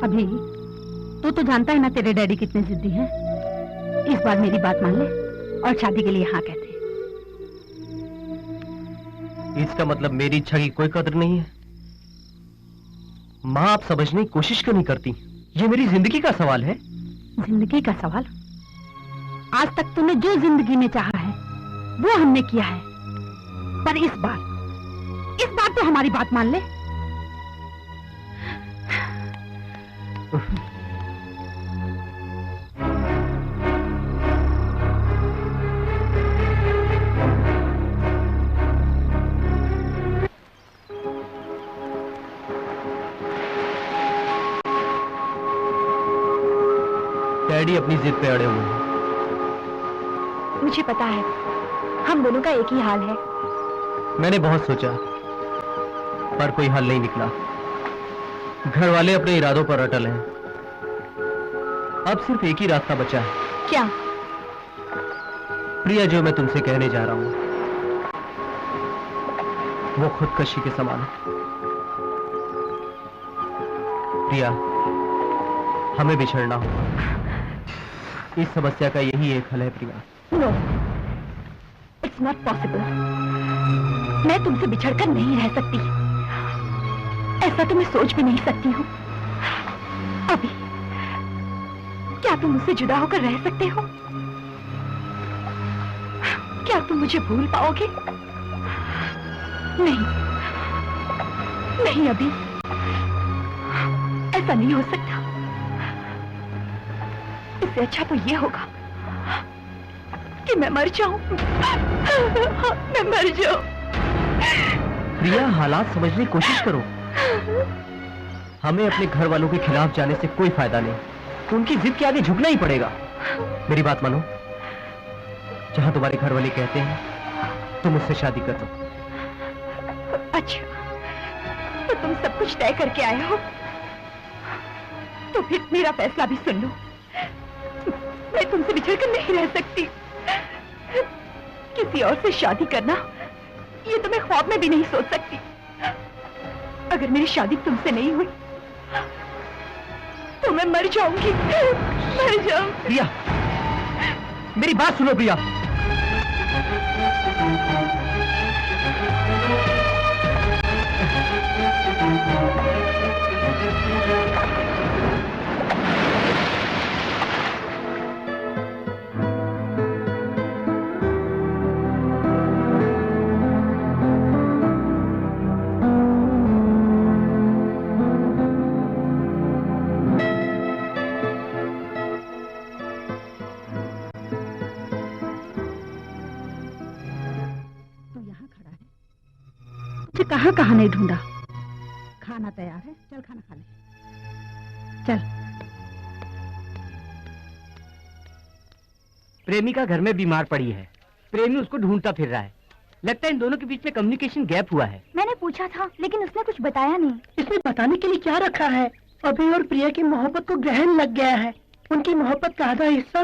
अभी तू तो जानता है ना तेरे डैडी कितने जिद्दी हैं। इस बार मेरी बात मान ले और शादी के लिए हाँ कहते। इसका मतलब मेरी इच्छा की कोई कदर नहीं है? माँ, आप समझने की कोशिश क्यों नहीं करती? ये मेरी जिंदगी का सवाल है। जिंदगी का सवाल? आज तक तूने जो जिंदगी में चाहा है वो हमने किया है, पर इस बार तो हमारी बात मान ले। डैडी अपनी जिद पे अड़े हुए हैं। मुझे पता है, हम दोनों का एक ही हाल है। मैंने बहुत सोचा पर कोई हल नहीं निकला। घर वाले अपने इरादों पर अटल हैं। अब सिर्फ एक ही रास्ता बचा है। क्या? प्रिया, जो मैं तुमसे कहने जा रहा हूं वो खुदकशी के समान है। प्रिया, हमें बिछड़ना होगा। इस समस्या का यही एक हल है Priya. No, it's not possible. मैं तुमसे बिछड़कर नहीं रह सकती, ऐसा तो मैं सोच भी नहीं सकती हूँ। अभी क्या तुम मुझसे जुदा होकर रह सकते हो? क्या तुम मुझे भूल पाओगे? नहीं नहीं, अभी ऐसा नहीं हो सकता। इससे अच्छा तो ये होगा कि मैं मर जाऊं। मैं मर जाऊं। प्रिया, हालात समझने की कोशिश करो। हमें अपने घर वालों के खिलाफ जाने से कोई फायदा नहीं। उनकी जिद के आगे झुकना ही पड़ेगा। मेरी बात मानो, जहां तुम्हारे घर वाले कहते हैं तुम मुझसे शादी कर दो। अच्छा, तो तुम सब कुछ तय करके आए हो, तो फिर मेरा फैसला भी सुन लो। मैं तुमसे बिछड़कर नहीं रह सकती। किसी और से शादी करना, ये तो मैं ख्वाब में भी नहीं सोच सकती। अगर मेरी शादी तुमसे नहीं हुई तो मैं मर जाऊंगी। मर जाऊंगी। प्रिया, मेरी बात सुनो प्रिया। कहाँ कहाँ नहीं ढूंढा। खाना तैयार है, चल खाना खा ले। चल। प्रेमिका घर में बीमार पड़ी है, प्रेमी उसको ढूंढता फिर रहा है। लगता है इन दोनों के बीच में कम्युनिकेशन गैप हुआ है। मैंने पूछा था लेकिन उसने कुछ बताया नहीं। इसमें बताने के लिए क्या रखा है? अभी और प्रिया की मोहब्बत को ग्रहण लग गया है। उनकी मोहब्बत का आधा हिस्सा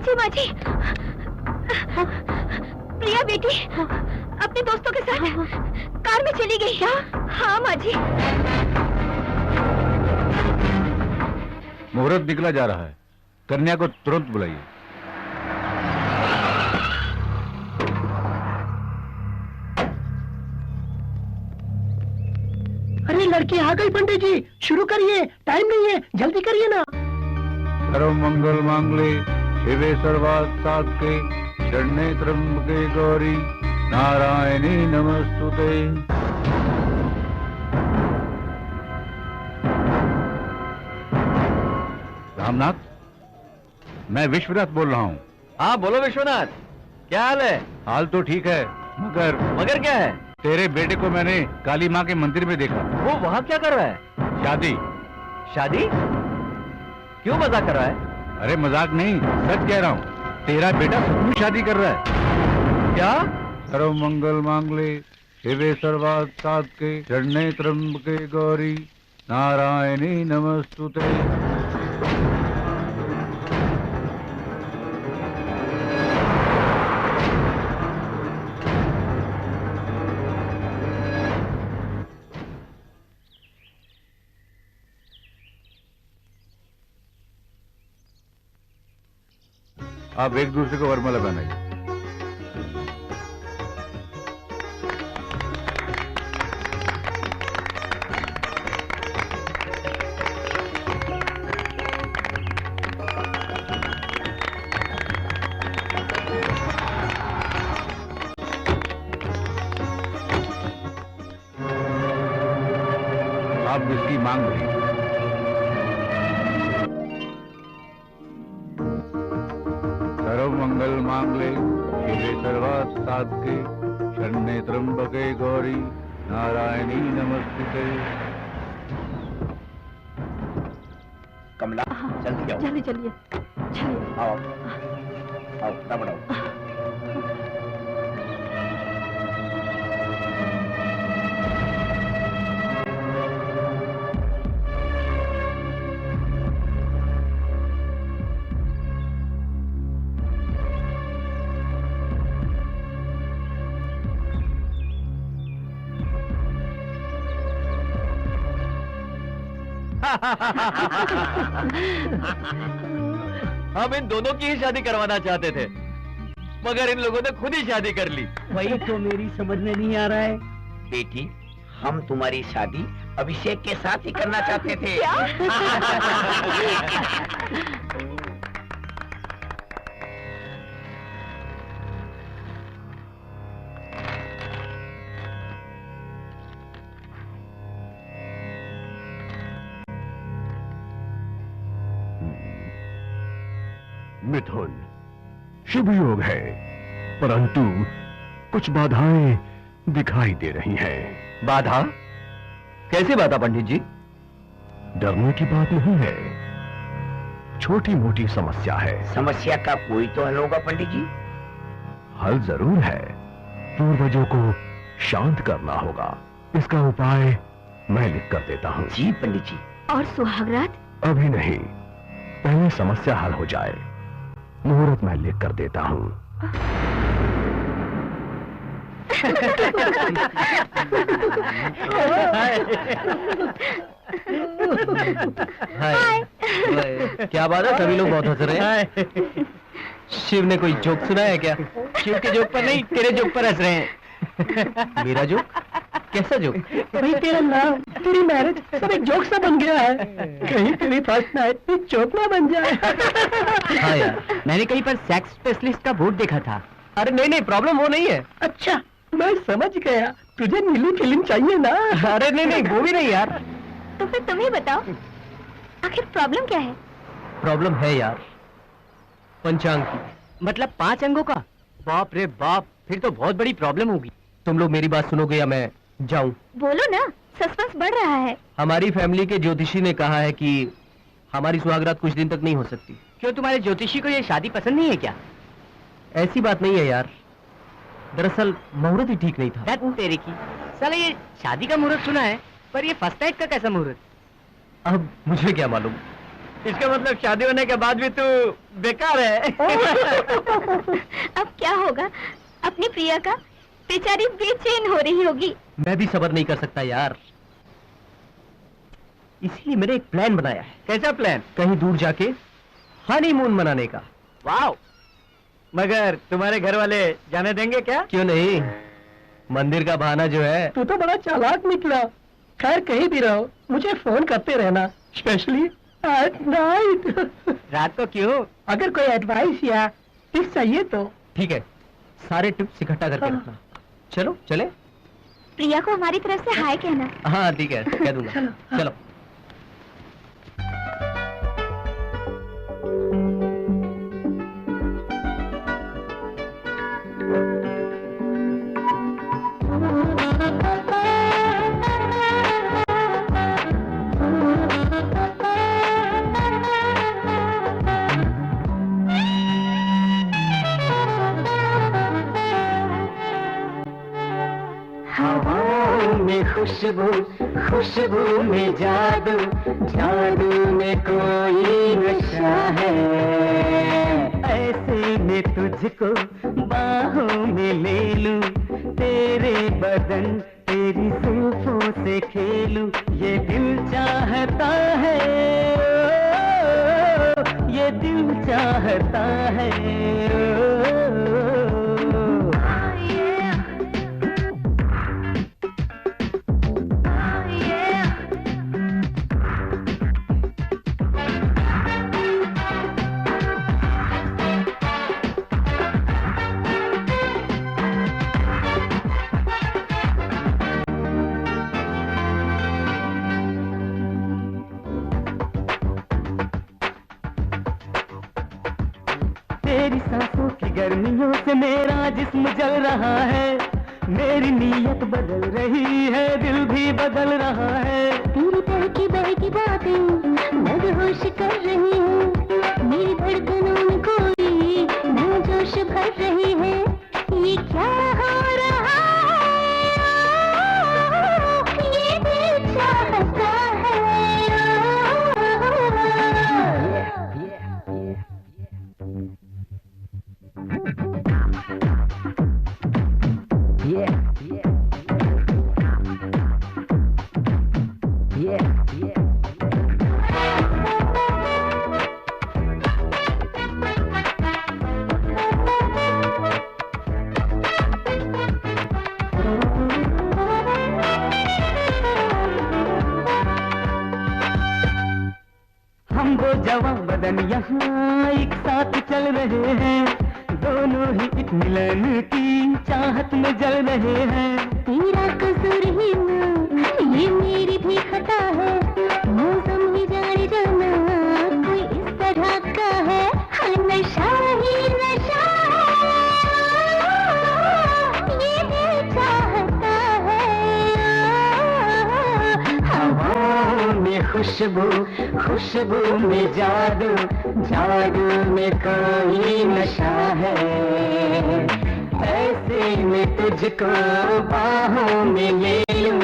माची माची, प्रिया बेटी अपने दोस्तों के साथ कार में चली गई। क्या? हाँ माची। मुहूर्त निकला जा रहा है, कन्या को तुरंत बुलाइए। अरे लड़की आ गई पंडित जी, शुरू करिए, टाइम नहीं है, जल्दी करिए ना। सर्व मंगल मांगले शिवे सर्वार्थ साधके शरण्ये त्र्यंबके गौरी नारायणी नमस्तुते। रामनाथ, मैं विश्वनाथ बोल रहा हूँ। हाँ बोलो विश्वनाथ, क्या हाल है? हाल तो ठीक है, मगर क्या है? तेरे बेटे को मैंने काली माँ के मंदिर में देखा। वो वहाँ क्या कर रहा है? शादी। शादी? क्यों मजाक कर रहा है? अरे मजाक नहीं, सच कह रहा हूँ, तेरा बेटा सचमुच शादी कर रहा है। क्या? सर्व मंगल मांगले शिवे सर्वार्थ साधके शरण्ये त्र्यंबके गौरी नारायणी नमस्तुते। आप एक दूसरे को वरमाला पहनाइए। आप इसकी मांग भरी। सर्व मंगल मांगले शिवे सर्वार्थ साधके शरण्ये त्र्यंबके गौरी नारायणी नमस्तुते। कमला जल्दी जाओ। जल्दी चलिए, चलिए। आओ आओ, बढ़ाओ। हम इन दोनों की ही शादी करवाना चाहते थे, मगर इन लोगों ने खुद ही शादी कर ली। वही तो मेरी समझ में नहीं आ रहा है। बेटी, हम तुम्हारी शादी अभिषेक के साथ ही करना चाहते थे। मिथुन, शुभ योग है, परंतु कुछ बाधाएं दिखाई दे रही हैं। बाधा? कैसी बाधा पंडित जी? डरने की बात नहीं है, छोटी मोटी समस्या है। समस्या का कोई तो हल होगा पंडित जी। हल जरूर है, पूर्वजों को शांत करना होगा। इसका उपाय मैं लिख कर देता हूँ। जी पंडित जी। और सुहागरात? अभी नहीं, पहले समस्या हल हो जाए। मुहूर्त मैं लिख कर देता हूँ। हाय। क्या बात है, सभी लोग बहुत हंस रहे हैं। शिव ने कोई जोक सुनाया है क्या? शिव के जोक पर नहीं, तेरे जोक पर हंस रहे हैं। मेरा जोक? कैसा जोक? भाई तेरा नाम, तेरी मैरिज सब एक जोक सा बन गया है। कहीं तेरी फर्स्ट नाइट जोक ना बन जाए। हाँ यार, मैंने कहीं पर सेक्स स्पेशलिस्ट का बोर्ड देखा था। अरे नहीं नहीं, प्रॉब्लम वो नहीं है। अच्छा, मैं समझ गया, तुझे नीली फिल्म चाहिए ना। अरे नहीं नहीं, वो भी नहीं यार। तो फिर तुम ही बताओ, आखिर प्रॉब्लम क्या है? प्रॉब्लम है यार, पंचांग की। मतलब 5 अंगों का? बाप रे बाप, फिर तो बहुत बड़ी प्रॉब्लम होगी। तुम लोग मेरी बात सुनोगे या मैं जाऊं? बोलो ना, सस्पेंस बढ़ रहा है। हमारी फैमिली के ज्योतिषी ने कहा है कि हमारी सुहागरात कुछ दिन तक नहीं हो सकती। क्यों, तुम्हारे ज्योतिषी को ये शादी पसंद नहीं है क्या? ऐसी बात नहीं है यार, दरअसल मुहूर्त ही ठीक नहीं था। दैट तेरे की साला, ये शादी का मुहूर्त सुना है, पर ये फर्स्ट नाइट का कैसा मुहूर्त? अब मुझे क्या मालूम, इसका मतलब शादी होने के बाद भी तू बेकार है। अब क्या होगा? अपनी प्रिया का बेचारी बेचैन हो रही होगी। मैं भी सब्र नहीं कर सकता यार, इसीलिए मैंने एक प्लान बनाया है। कैसा प्लान? कहीं दूर जाके हनीमून मनाने का। वाह! मगर तुम्हारे घर वाले जाने देंगे क्या? क्यों नहीं, मंदिर का बहाना जो है। तू तो बड़ा चालाक निकला। खैर कहीं भी रहो मुझे फोन करते रहना, स्पेशली एट नाइट। रात को क्यों? अगर कोई एडवाइस या टिप्स चाहिए तो। ठीक है, सारे टिप्स इकट्ठा करके हाँ। रखना। चलो चले। प्रिया को हमारी तरफ से हाय कहना। हाँ ठीक है, कह दूंगा। चलो, हाँ। चलो। हवाओं में खुशबू, खुशबू में जादू, जादू में कोई नशा है। ऐसे में तुझको बाहों में ले लूं, तेरे बदन तेरी जुल्फों से खेलूं। ये दिल चाहता है, ये दिल चाहता है। तेरी सांसों की गर्मियों से मेरा जिस्म जल रहा है। मेरी नीयत बदल रही है, दिल भी बदल रहा है। तेरी बहकी बातें मदहोश कर रही है, मेरी धड़कनों में कोई नया जोश भर रही है। ये क्या हो रहा है? ये दिल चाहता है। हम वो जवां बदन यहाँ एक साथ चल रहे हैं, दोनों ही एक मिलन की चाहत में जल रहे हैं। तेरा कसूर ही ना, ये मेरी भी खता है। मौसम ही जाने जाना कोई इस तरह का है। हाँ, नशा ही नशा है, ये दिल चाहता है। हवाओं में खुशबू, खुशबू में जादू, जादू में कोई नशा है। ऐसे में तुझको बाहों में ले लूं,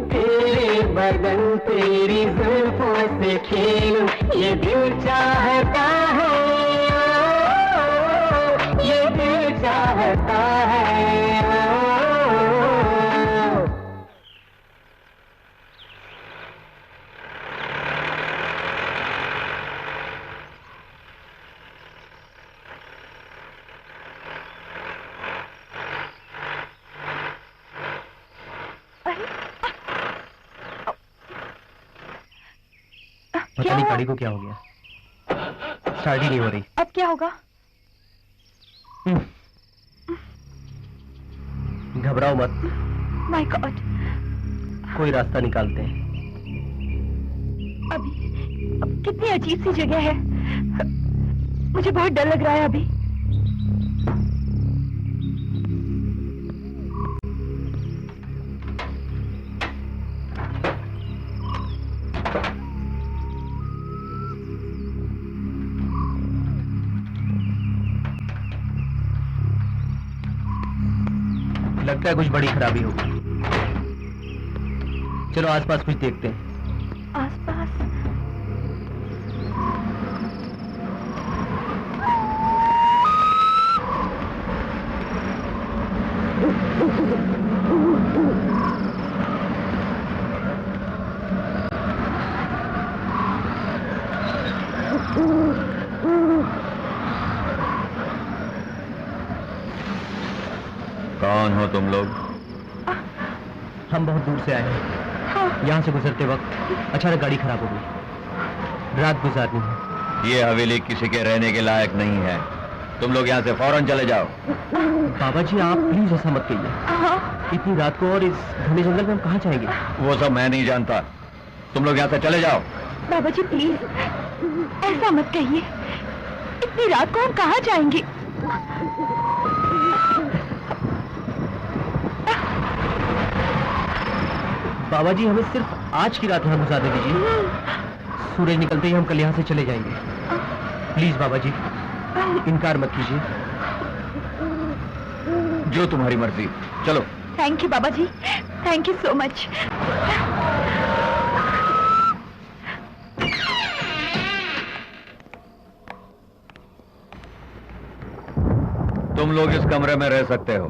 तेरे बदन तेरी जुल्फों से खेलूं। ये दिल चाहता है, ये दिल चाहता है। पता नहीं गाड़ी को क्या हो गया, स्टार्ट ही नहीं हो रही। अब क्या होगा? घबराओ मत, माय गॉड, कोई रास्ता निकालते हैं। अब कितनी अजीब सी जगह है। मुझे बहुत डर लग रहा है अभी। लगता है कुछ बड़ी खराबी होगी। चलो आसपास कुछ देखते हैं। आसपास कौन हो तुम लोग? हम बहुत दूर से आए हैं। यहाँ से गुजरते वक्त अचानक गाड़ी खराब हो गई। रात गुजारनी है। ये हवेली किसी के रहने के लायक नहीं है। तुम लोग यहाँ से फौरन चले जाओ। बाबा जी आप प्लीज ऐसा मत कहिए। इतनी रात को और इस घने जंगल में हम कहाँ जाएंगे? वो सब मैं नहीं जानता। तुम लोग यहाँ से चले जाओ। बाबा जी प्लीज ऐसा मत कहिए। इतनी रात को हम कहाँ जाएंगे? बाबा जी हमें सिर्फ आज की रात यहाँ गुजारने दीजिए। सूरज निकलते ही हम कल यहाँ से चले जाएंगे। प्लीज बाबा जी इनकार मत कीजिए। जो तुम्हारी मर्जी। चलो। थैंक यू बाबा जी, थैंक यू सो मच। तुम लोग इस कमरे में रह सकते हो।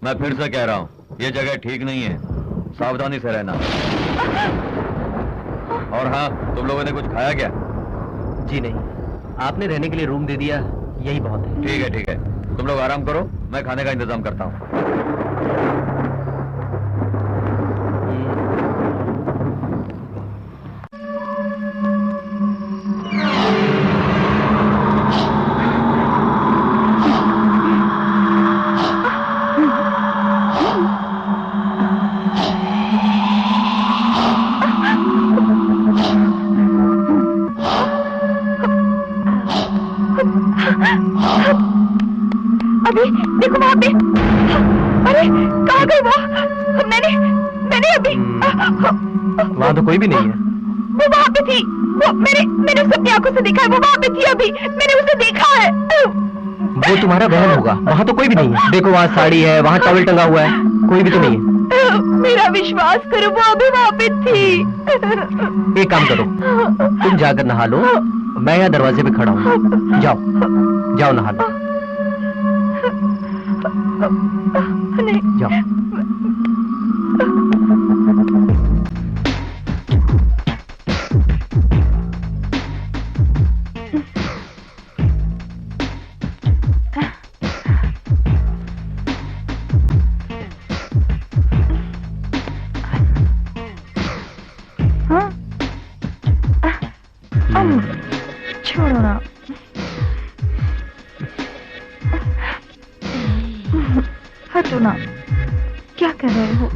मैं फिर से कह रहा हूँ ये जगह ठीक नहीं है। सावधानी से रहना। और हाँ, तुम लोगों ने कुछ खाया क्या? जी नहीं, आपने रहने के लिए रूम दे दिया, यही बहुत है। ठीक है ठीक है, तुम लोग आराम करो, मैं खाने का इंतजाम करता हूँ। अभी देखो वहाँ पे। अरे कहाँ गई वो? मैंने अभी वहाँ तो कोई भी नहीं है। वो वहाँ पे थी। वो मैंने उसे अपनी आंखों से देखा है। वो वहाँ पे थी अभी, मैंने उसे देखा है। वो तुम्हारा वहम होगा, वहाँ तो कोई भी नहीं है। देखो वहाँ साड़ी है, वहाँ टॉवल टंगा हुआ है, कोई भी तो नहीं है। मेरा विश्वास करो, वो अभी वहाँ पे थी। एक काम करो, तुम जाकर नहा लो, मैं यहाँ दरवाजे पे खड़ा हूँ। जाओ जाओ नहा लो। नहीं जाओ। छोड़ो ना। हटो ना, क्या कर रहे हो?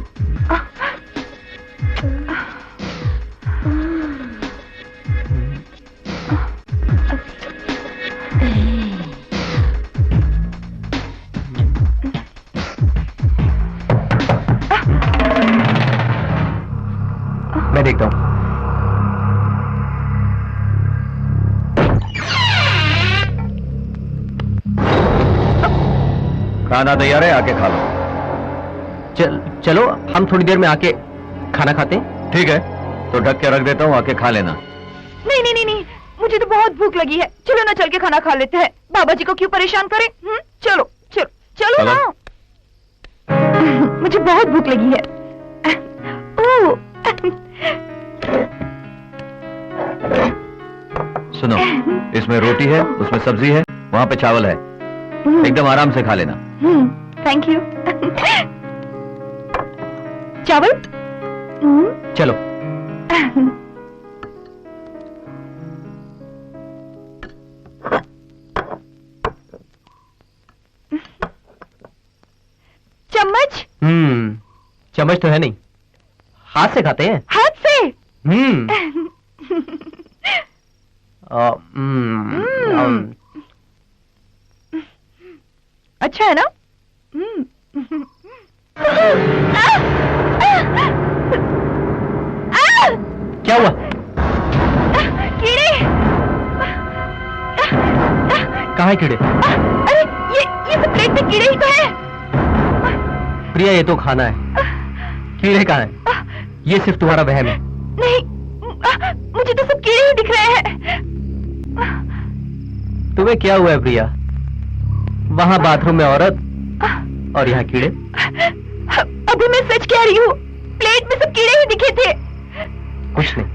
मैं देखता हूँ। खाना तैयार है, आके खा लो। चलो हम थोड़ी देर में आके खाना खाते हैं। ठीक है, तो ढक के रख देता हूँ, आके खा लेना। नहीं नहीं नहीं नहीं, मुझे तो बहुत भूख लगी है। चलो ना चल के खाना खा लेते हैं। बाबा जी को क्यों परेशान करें? चलो चलो चलो ना। मुझे बहुत भूख लगी है। सुनो, इसमें रोटी है, उसमें सब्जी है, वहाँ पे चावल है। एकदम आराम से खा लेना। Thank you. चावल? चलो। चम्मच? चम्मच तो है नहीं, हाथ से खाते हैं। हाथ से? अच्छा है ना? क्या हुआ? कीड़े। कहाँ है कीड़े? अरे ये सब प्लेट में कीड़े ही तो है। प्रिया ये तो खाना है, कीड़े कहाँ है? ये सिर्फ तुम्हारा वहम है। नहीं, मुझे तो सब कीड़े ही दिख रहे हैं। तुम्हें क्या हुआ है प्रिया? वहाँ बाथरूम में औरत और यहाँ कीड़े। अभी मैं सच कह रही हूँ, प्लेट में सब कीड़े ही दिखे थे। कुछ नहीं।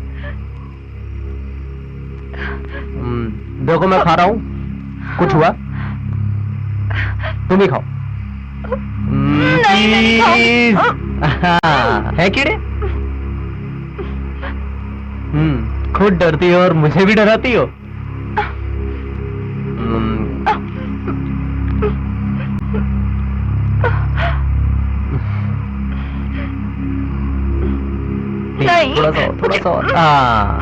देखो मैं खा रहा हूँ, कुछ हुआ? तुम ही खाओ। नहीं प्लीज। है कीड़े? खुद डरती हो और मुझे भी डराती हो। नहीं। थोड़ा सा और। हाँ।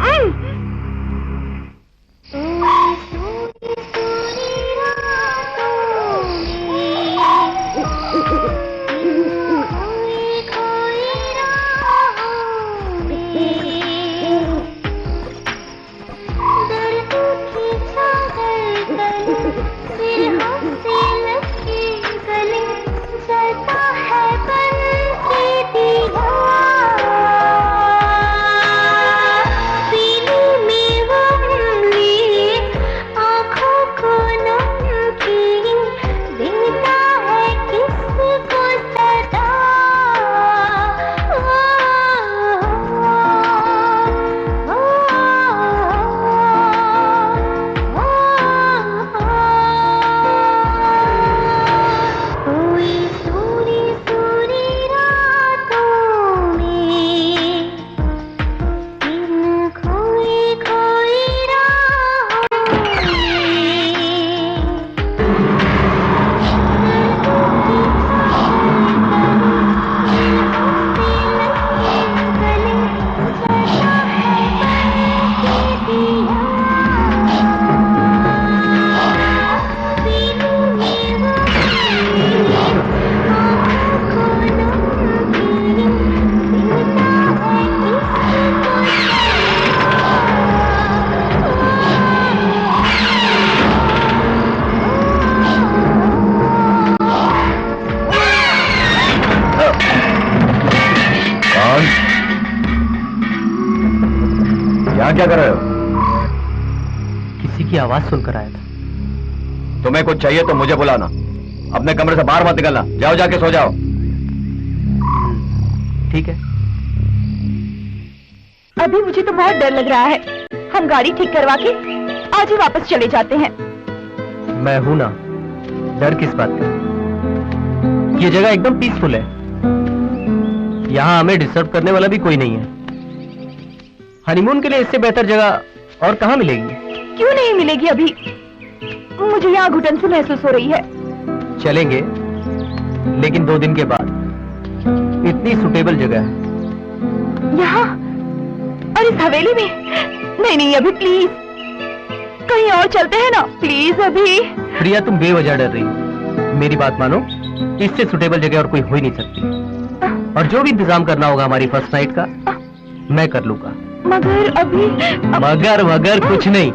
यहाँ क्या कर रहे हो? किसी की आवाज सुनकर आया था। तुम्हें कुछ चाहिए तो मुझे बुलाना, अपने कमरे से बाहर मत निकलना। जाओ, जाके सो जाओ। ठीक है। अभी मुझे तो बहुत डर लग रहा है। हम गाड़ी ठीक करवा के आज ही वापस चले जाते हैं। मैं हूं ना, डर किस बात का? ये जगह एकदम पीसफुल है, यहाँ हमें डिस्टर्ब करने वाला भी कोई नहीं है। हनीमून के लिए इससे बेहतर जगह और कहाँ मिलेगी? क्यों नहीं मिलेगी? अभी मुझे यहाँ घुटन से महसूस हो रही है। चलेंगे, लेकिन 2 दिन के बाद। इतनी सुटेबल जगह है यहाँ और इस हवेली में। नहीं नहीं, अभी प्लीज कहीं और चलते हैं ना, प्लीज अभी। प्रिया, तुम बेवजह डर रही हो। मेरी बात मानो, इससे सुटेबल जगह और कोई हो ही नहीं सकती। और जो भी इंतजाम करना होगा हमारी फर्स्ट नाइट का, मैं कर लूंगा। मगर अभी मगर कुछ नहीं।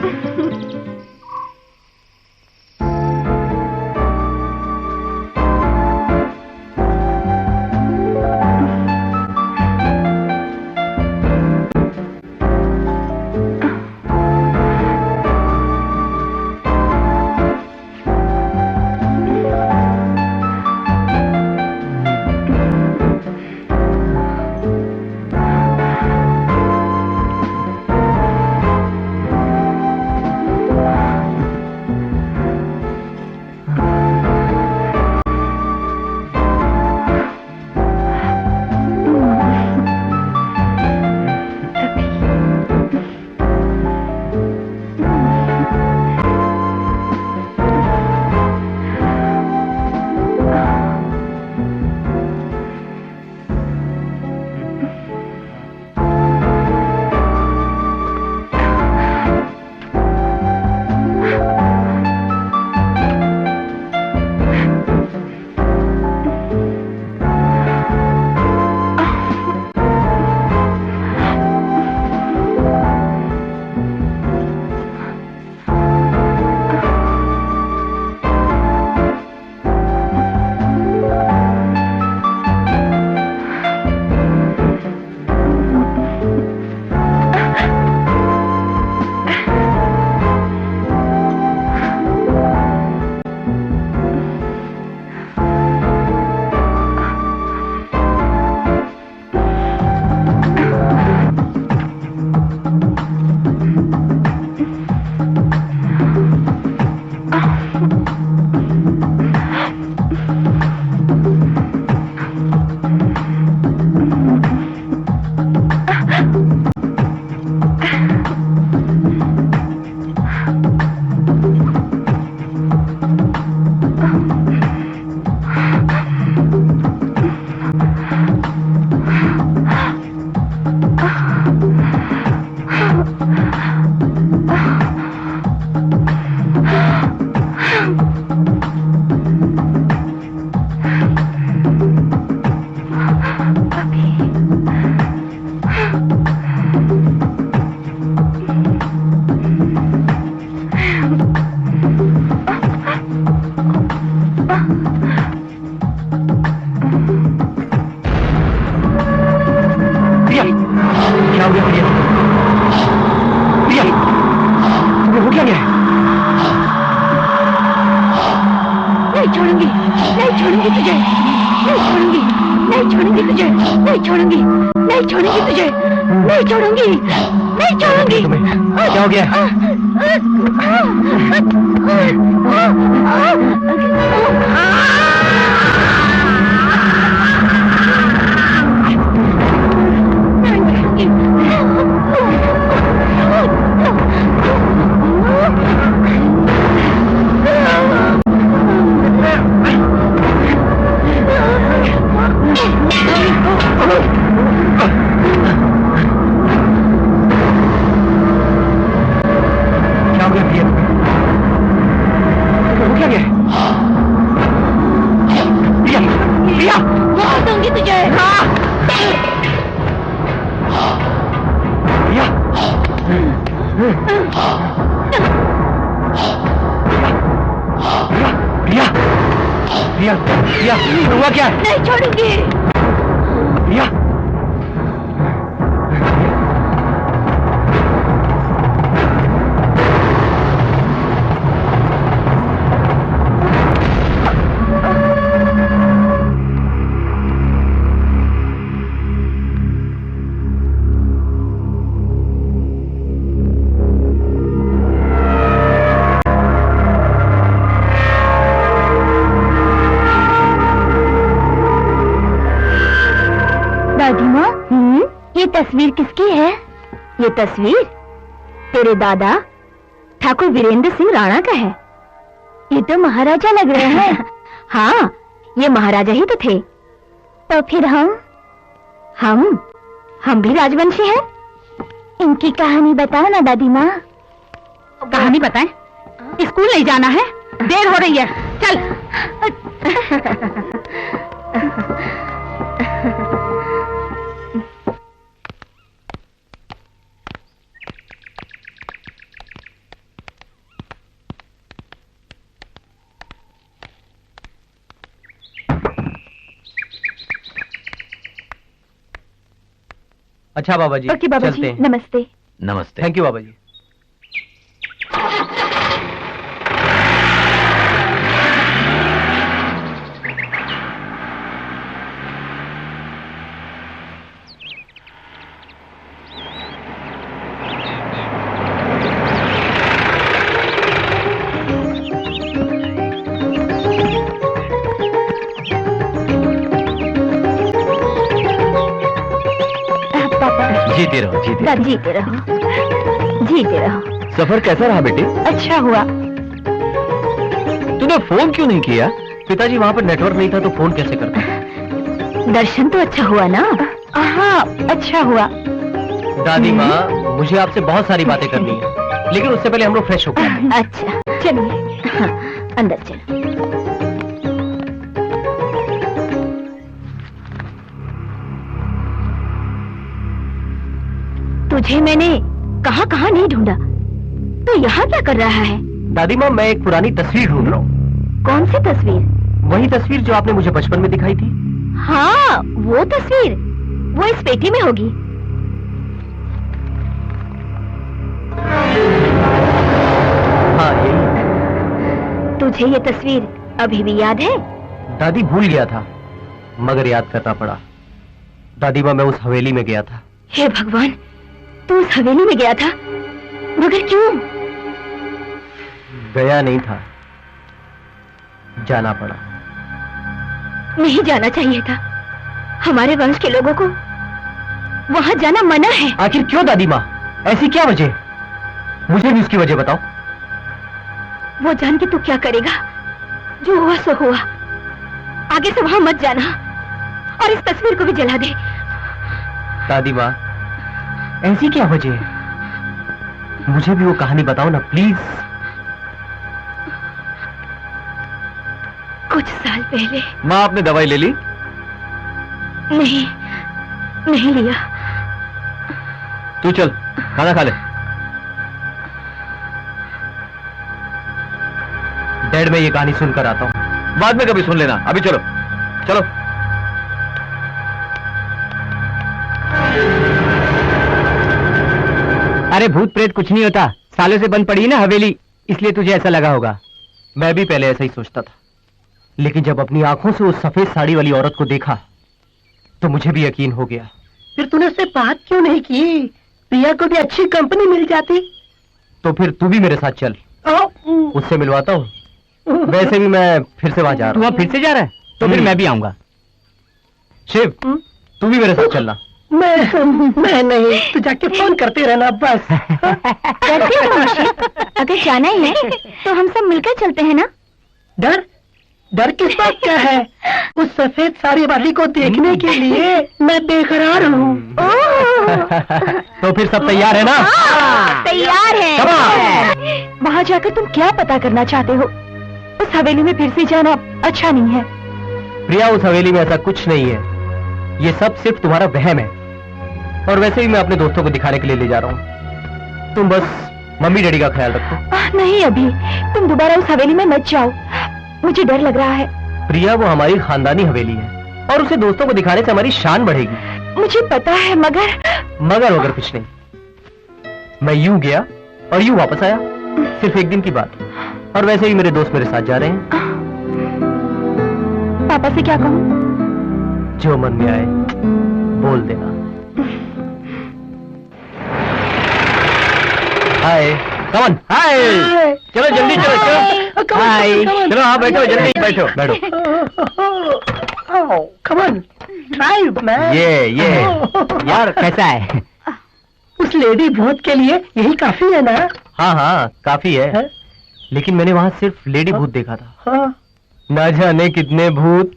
छोड़ूंगी तुझे, नहीं छोड़ूंगी, नहीं छोड़ूंगी तुझे, नहीं छोड़ूंगी, नहीं छोड़ूंगी तुझे, नहीं छोड़ूंगी, नहीं छोड़ूंगी। क्या हो गया? हुआ क्या? नहीं छोड़ूंगी। प्रिया, दादी माँ, ये तस्वीर किसकी है? ये तस्वीर तेरे दादा ठाकुर वीरेंद्र सिंह राणा का है। ये तो महाराजा लग रहे हैं। हाँ, ये महाराजा ही तो थे। तो फिर हम भी राजवंशी हैं। इनकी कहानी बताओ ना दादी माँ। कहानी बताएं? स्कूल नहीं जाना है, देर हो रही है, चल। अच्छा बाबा जी, ओके बाबा चलते जी, हैं। नमस्ते। नमस्ते। थैंक यू बाबा जी। जीते रहो, जीते दादी जीते रहो, जीते रहो। सफर कैसा रहा बेटे? अच्छा हुआ। तूने फोन क्यों नहीं किया? पिताजी, वहाँ पर नेटवर्क नहीं था तो फोन कैसे करता? दर्शन तो अच्छा हुआ ना? हाँ, अच्छा हुआ। दादी माँ, मुझे आपसे बहुत सारी बातें करनी है, लेकिन उससे पहले हम लोग फ्रेश होकर आते हैं। अच्छा, चलिए। हाँ, अंदर चलो। तुझे मैंने कहाँ कहाँ नहीं ढूंढा, तो यहाँ क्या कर रहा है? दादी माँ, मैं एक पुरानी तस्वीर ढूंढ रहा हूँ। कौन सी तस्वीर? वही तस्वीर जो आपने मुझे बचपन में दिखाई थी। हाँ, वो तस्वीर, वो इस पेटी में होगी। हाँ, यही। तुझे ये तस्वीर अभी भी याद है? दादी, भूल गया था, मगर याद करना पड़ा। दादी माँ, मैं उस हवेली में गया था। हे भगवान, तू उस हवेली में गया था, मगर क्यों? गया नहीं था, जाना पड़ा। नहीं जाना चाहिए था। हमारे वंश के लोगों को वहां जाना मना है। आखिर क्यों दादी माँ? ऐसी क्या वजह? मुझे भी उसकी वजह बताओ। वो जान के तू क्या करेगा? जो हुआ सो हुआ। आगे से वहां मत जाना, और इस तस्वीर को भी जला दे। दादी माँ, ऐसी क्या वजह है? मुझे भी वो कहानी बताओ ना, प्लीज। कुछ साल पहले। माँ, आपने दवाई ले ली? नहीं, नहीं लिया। तू चल, खाना खा ले। डैड, मैं ये कहानी सुनकर आता हूँ। बाद में कभी सुन लेना, अभी चलो चलो। अरे भूत प्रेत कुछ नहीं होता, सालों से बंद पड़ी है ना हवेली, इसलिए तुझे ऐसा लगा होगा। मैं भी पहले ऐसा ही सोचता था, लेकिन जब अपनी आंखों से उस सफेद साड़ी वाली औरत को देखा तो मुझे भी यकीन हो गया। फिर तूने उससे बात क्यों नहीं की? प्रिया को भी अच्छी कंपनी मिल जाती। तो फिर तू भी मेरे साथ चल, उससे मिलवाता हूँ। वैसे भी मैं फिर से वहां जा रहा हूँ। तू अब फिर से जा रहा है? तो फिर मैं भी आऊंगा। शिव, तू भी मेरे साथ चलना। मैं नहीं, तू जाके फोन करते रहना बस। करते रहो शिव, अगर जाना ही है तो हम सब मिलकर चलते हैं ना। डर किस बात का है? उस सफेद साड़ी वाली को देखने के लिए मैं बेकरार हूँ। तो फिर सब तैयार है ना? तैयार है। वहाँ जाकर तुम क्या पता करना चाहते हो? उस हवेली में फिर से जाना अच्छा नहीं है। प्रिया, उस हवेली में ऐसा कुछ नहीं है। ये सब सिर्फ तुम्हारा वहम है। और वैसे भी मैं अपने दोस्तों को दिखाने के लिए ले जा रहा हूँ। तुम बस मम्मी डैडी का ख्याल रखो। नहीं अभी, तुम दोबारा उस हवेली में मत जाओ, मुझे डर लग रहा है। प्रिया, वो हमारी खानदानी हवेली है और उसे दोस्तों को दिखाने से हमारी शान बढ़ेगी। मुझे पता है, मगर कुछ नहीं। मैं यूं गया और यूं वापस आया, सिर्फ एक दिन की बात। और वैसे ही मेरे दोस्त मेरे साथ जा रहे हैं। पापा से क्या कहूँ? जो मन में आए बोल देना। हाय, कमन, हाय। चलो जल्दी चलो। हाय, चलो हाँ बैठो, जल्दी बैठो कमन, ड्राइव मैन। ये यार कैसा है? उस लेडी भूत के लिए यही काफी है ना? हाँ काफी है। लेकिन मैंने वहाँ सिर्फ लेडी भूत देखा था। हाँ। ना जाने कितने भूत।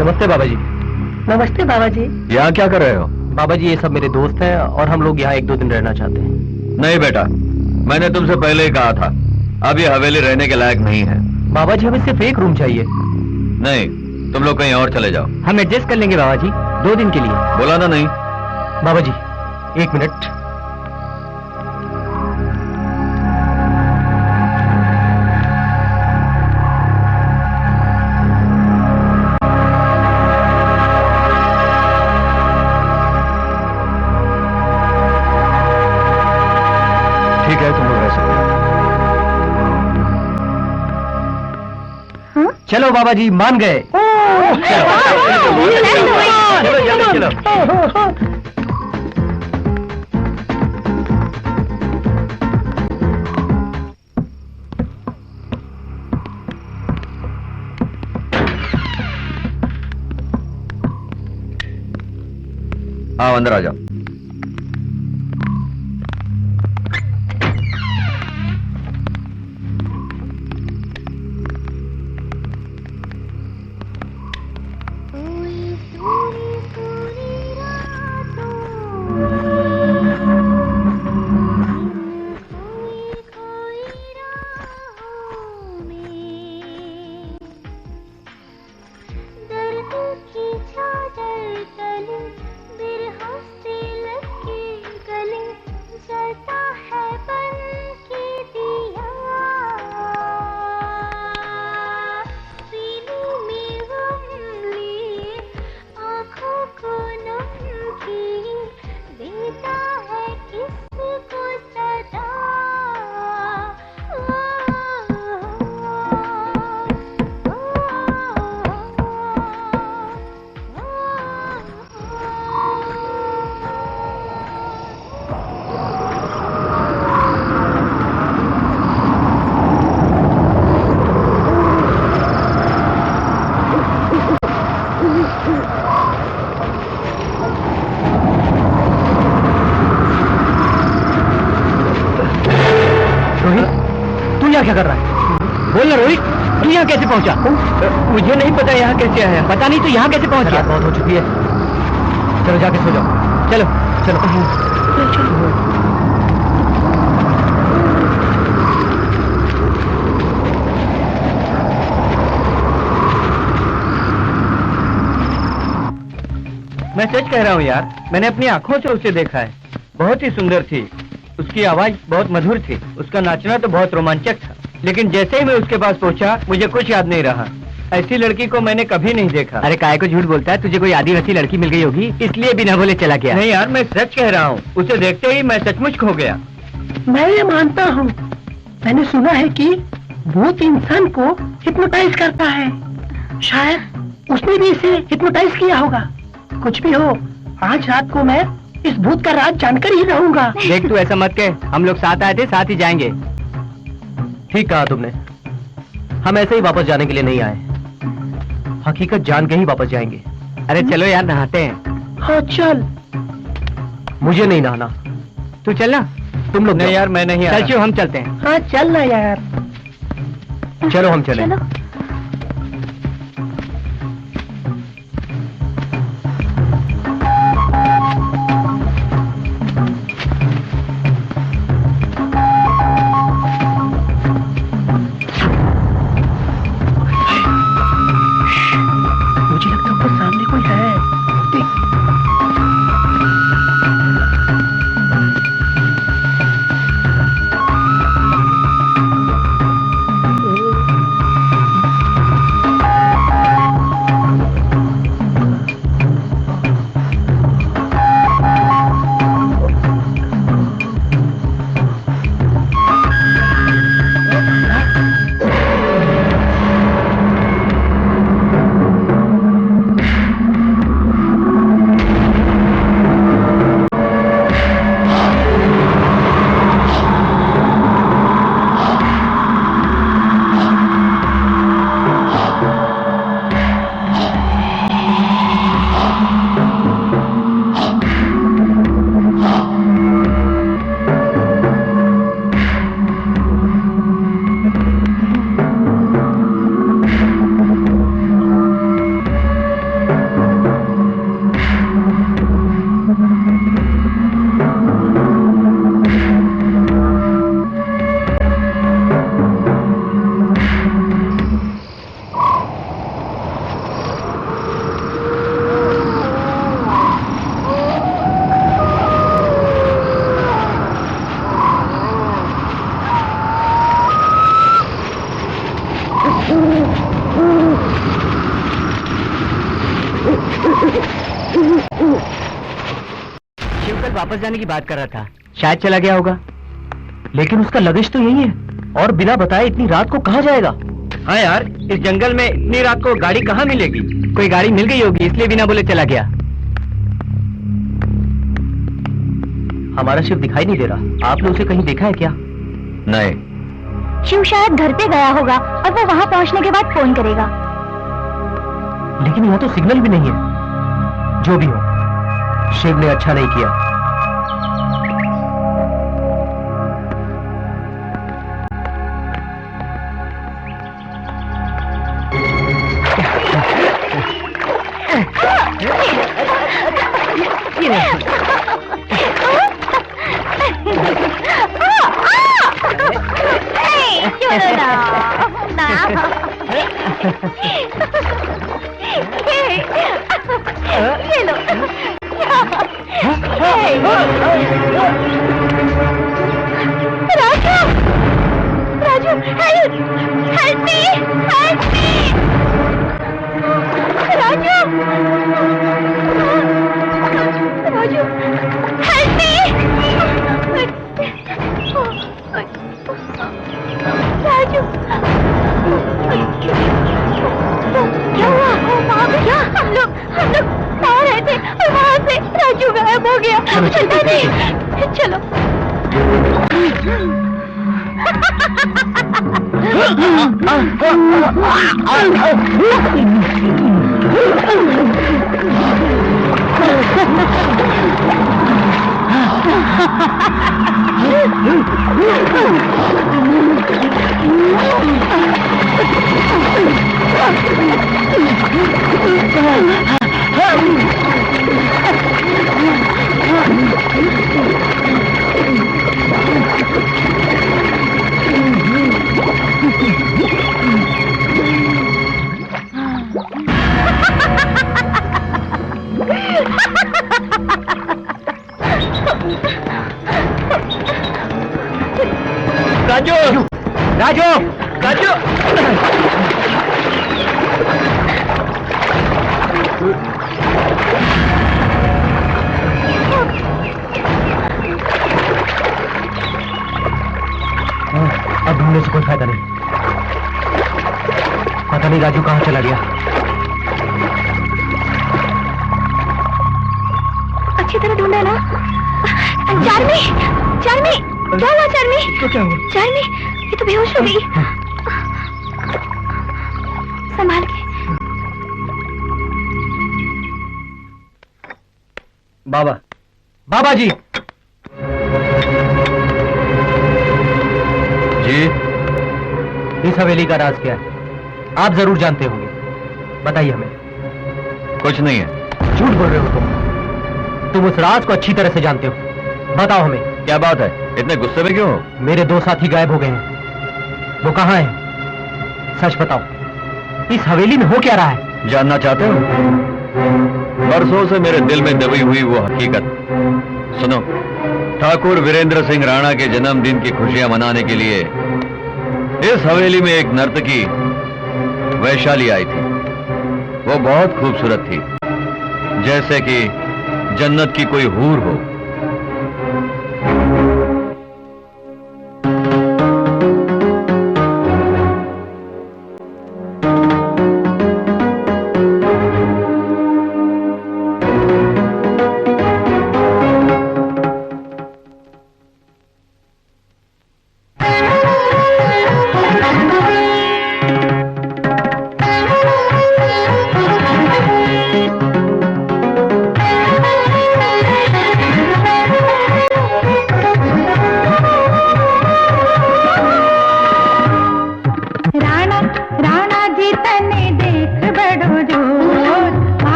नमस्ते बाबा जी। नमस्ते बाबा जी। यहाँ क्या कर रहे हो? बाबा जी, ये सब मेरे दोस्त हैं और हम लोग यहाँ 1-2 दिन रहना चाहते हैं। नहीं बेटा, मैंने तुमसे पहले ही कहा था, अब ये हवेली रहने के लायक नहीं है। बाबा जी, हमें सिर्फ एक रूम चाहिए। नहीं, तुम लोग कहीं और चले जाओ। हम एडजस्ट कर लेंगे बाबा जी, 2 दिन के लिए। बोला ना नहीं। बाबा जी 1 मिनट। ठीक है, तुम लोग रह सकते हो। चलो बाबा जी, मान गए। चलो जल्दी चलो। हाँ, अंदर आ जाओ। क्या कर रहा है? बोल ना रोहित, तू यहाँ कैसे पहुंचा? मुझे नहीं पता यहाँ कैसे आया। पता नहीं, तो यहाँ कैसे पहुंच गया? बहुत हो चुकी है, चलो जाके सो जाओ। चलो चलो मैं सच कह रहा हूँ यार, मैंने अपनी आंखों से उसे देखा है। बहुत ही सुंदर थी, उसकी आवाज बहुत मधुर थी, उसका नाचना तो बहुत रोमांचक था। लेकिन जैसे ही मैं उसके पास पहुंचा, मुझे कुछ याद नहीं रहा। ऐसी लड़की को मैंने कभी नहीं देखा। अरे काय को झूठ बोलता है, तुझे कोई आदिवासी लड़की मिल गई होगी इसलिए बिना बोले चला गया। नहीं यार, मैं सच कह रहा हूँ, उसे देखते ही मैं सचमुच खो गया। मैं ये मानता हूँ, मैंने सुना है कि भूत इंसान को हिप्नोटाइज करता है। शायद उसने भी इसे हिप्नोटाइज किया होगा। कुछ भी हो, आज रात को मैं इस भूत का राज जानकर ही रहूंगा। देख तू ऐसा मत कह, हम लोग साथ आए थे, साथ ही जाएंगे। ठीक कहा तुमने, हम ऐसे ही वापस जाने के लिए नहीं आए, हकीकत जान के ही वापस जाएंगे। अरे चलो यार, नहाते हैं। हाँ चल। मुझे नहीं नहाना, तू चलना। तुम लोग नहीं जाओ। यार, मैं नहीं आ रहा। चल हम चलते हैं। हाँ चल ना यार। चलो हम चलें। चलो। मुझे लगता है ऊपर सामने कोई है। देख। शिव कल वापस जाने की बात कर रहा था, शायद चला गया होगा। लेकिन उसका लगेज तो यही है, और बिना बताए इतनी रात को कहाँ जाएगा? हाँ यार, इस जंगल में इतनी रात को गाड़ी कहाँ मिलेगी? कोई गाड़ी मिल गई होगी, इसलिए बिना बोले चला गया। हमारा शिव दिखाई नहीं दे रहा, आपने उसे कहीं देखा है क्या? नहीं। शिव शायद घर पे गया होगा और वो वहां पहुंचने के बाद फोन करेगा। लेकिन यहाँ तो सिग्नल भी नहीं है। जो भी हो, शिव ने अच्छा नहीं किया। Raju, help me, Raju, help me. Raju, क्या हुआ? वहाँ पे क्या? हम लोग आ रहे थे और वहाँ से राजू गायब हो गया। चलता नहीं, चलो। राजू राजू राजू अब ढूंढने से कोई फायदा नहीं। पता नहीं राजू कहां चला गया। अच्छी तरह ढूंढा ना। चार्मी, चार्मी, क्या हुआ चार्मी? तो क्या हुआ? चार्मी, ये तो बेहोश हो गई। संभाल के। बाबा, बाबा जी। जी, इस हवेली का राज क्या है? आप जरूर जानते होंगे, बताइए हमें। कुछ नहीं है। झूठ बोल रहे हो तुम उस राज को अच्छी तरह से जानते हो, बताओ हमें। क्या बात है, इतने गुस्से में क्यों हो? मेरे 2 साथी गायब हो गए हैं, वो कहाँ हैं? सच बताओ, इस हवेली में हो क्या रहा है? जानना चाहते हो? बरसों से मेरे दिल में दबी हुई वो हकीकत सुनो। ठाकुर वीरेंद्र सिंह राणा के जन्मदिन की खुशियां मनाने के लिए इस हवेली में एक नर्तकी वैशाली आई थी। वो बहुत खूबसूरत थी, जैसे कि जन्नत की कोई हूर हो।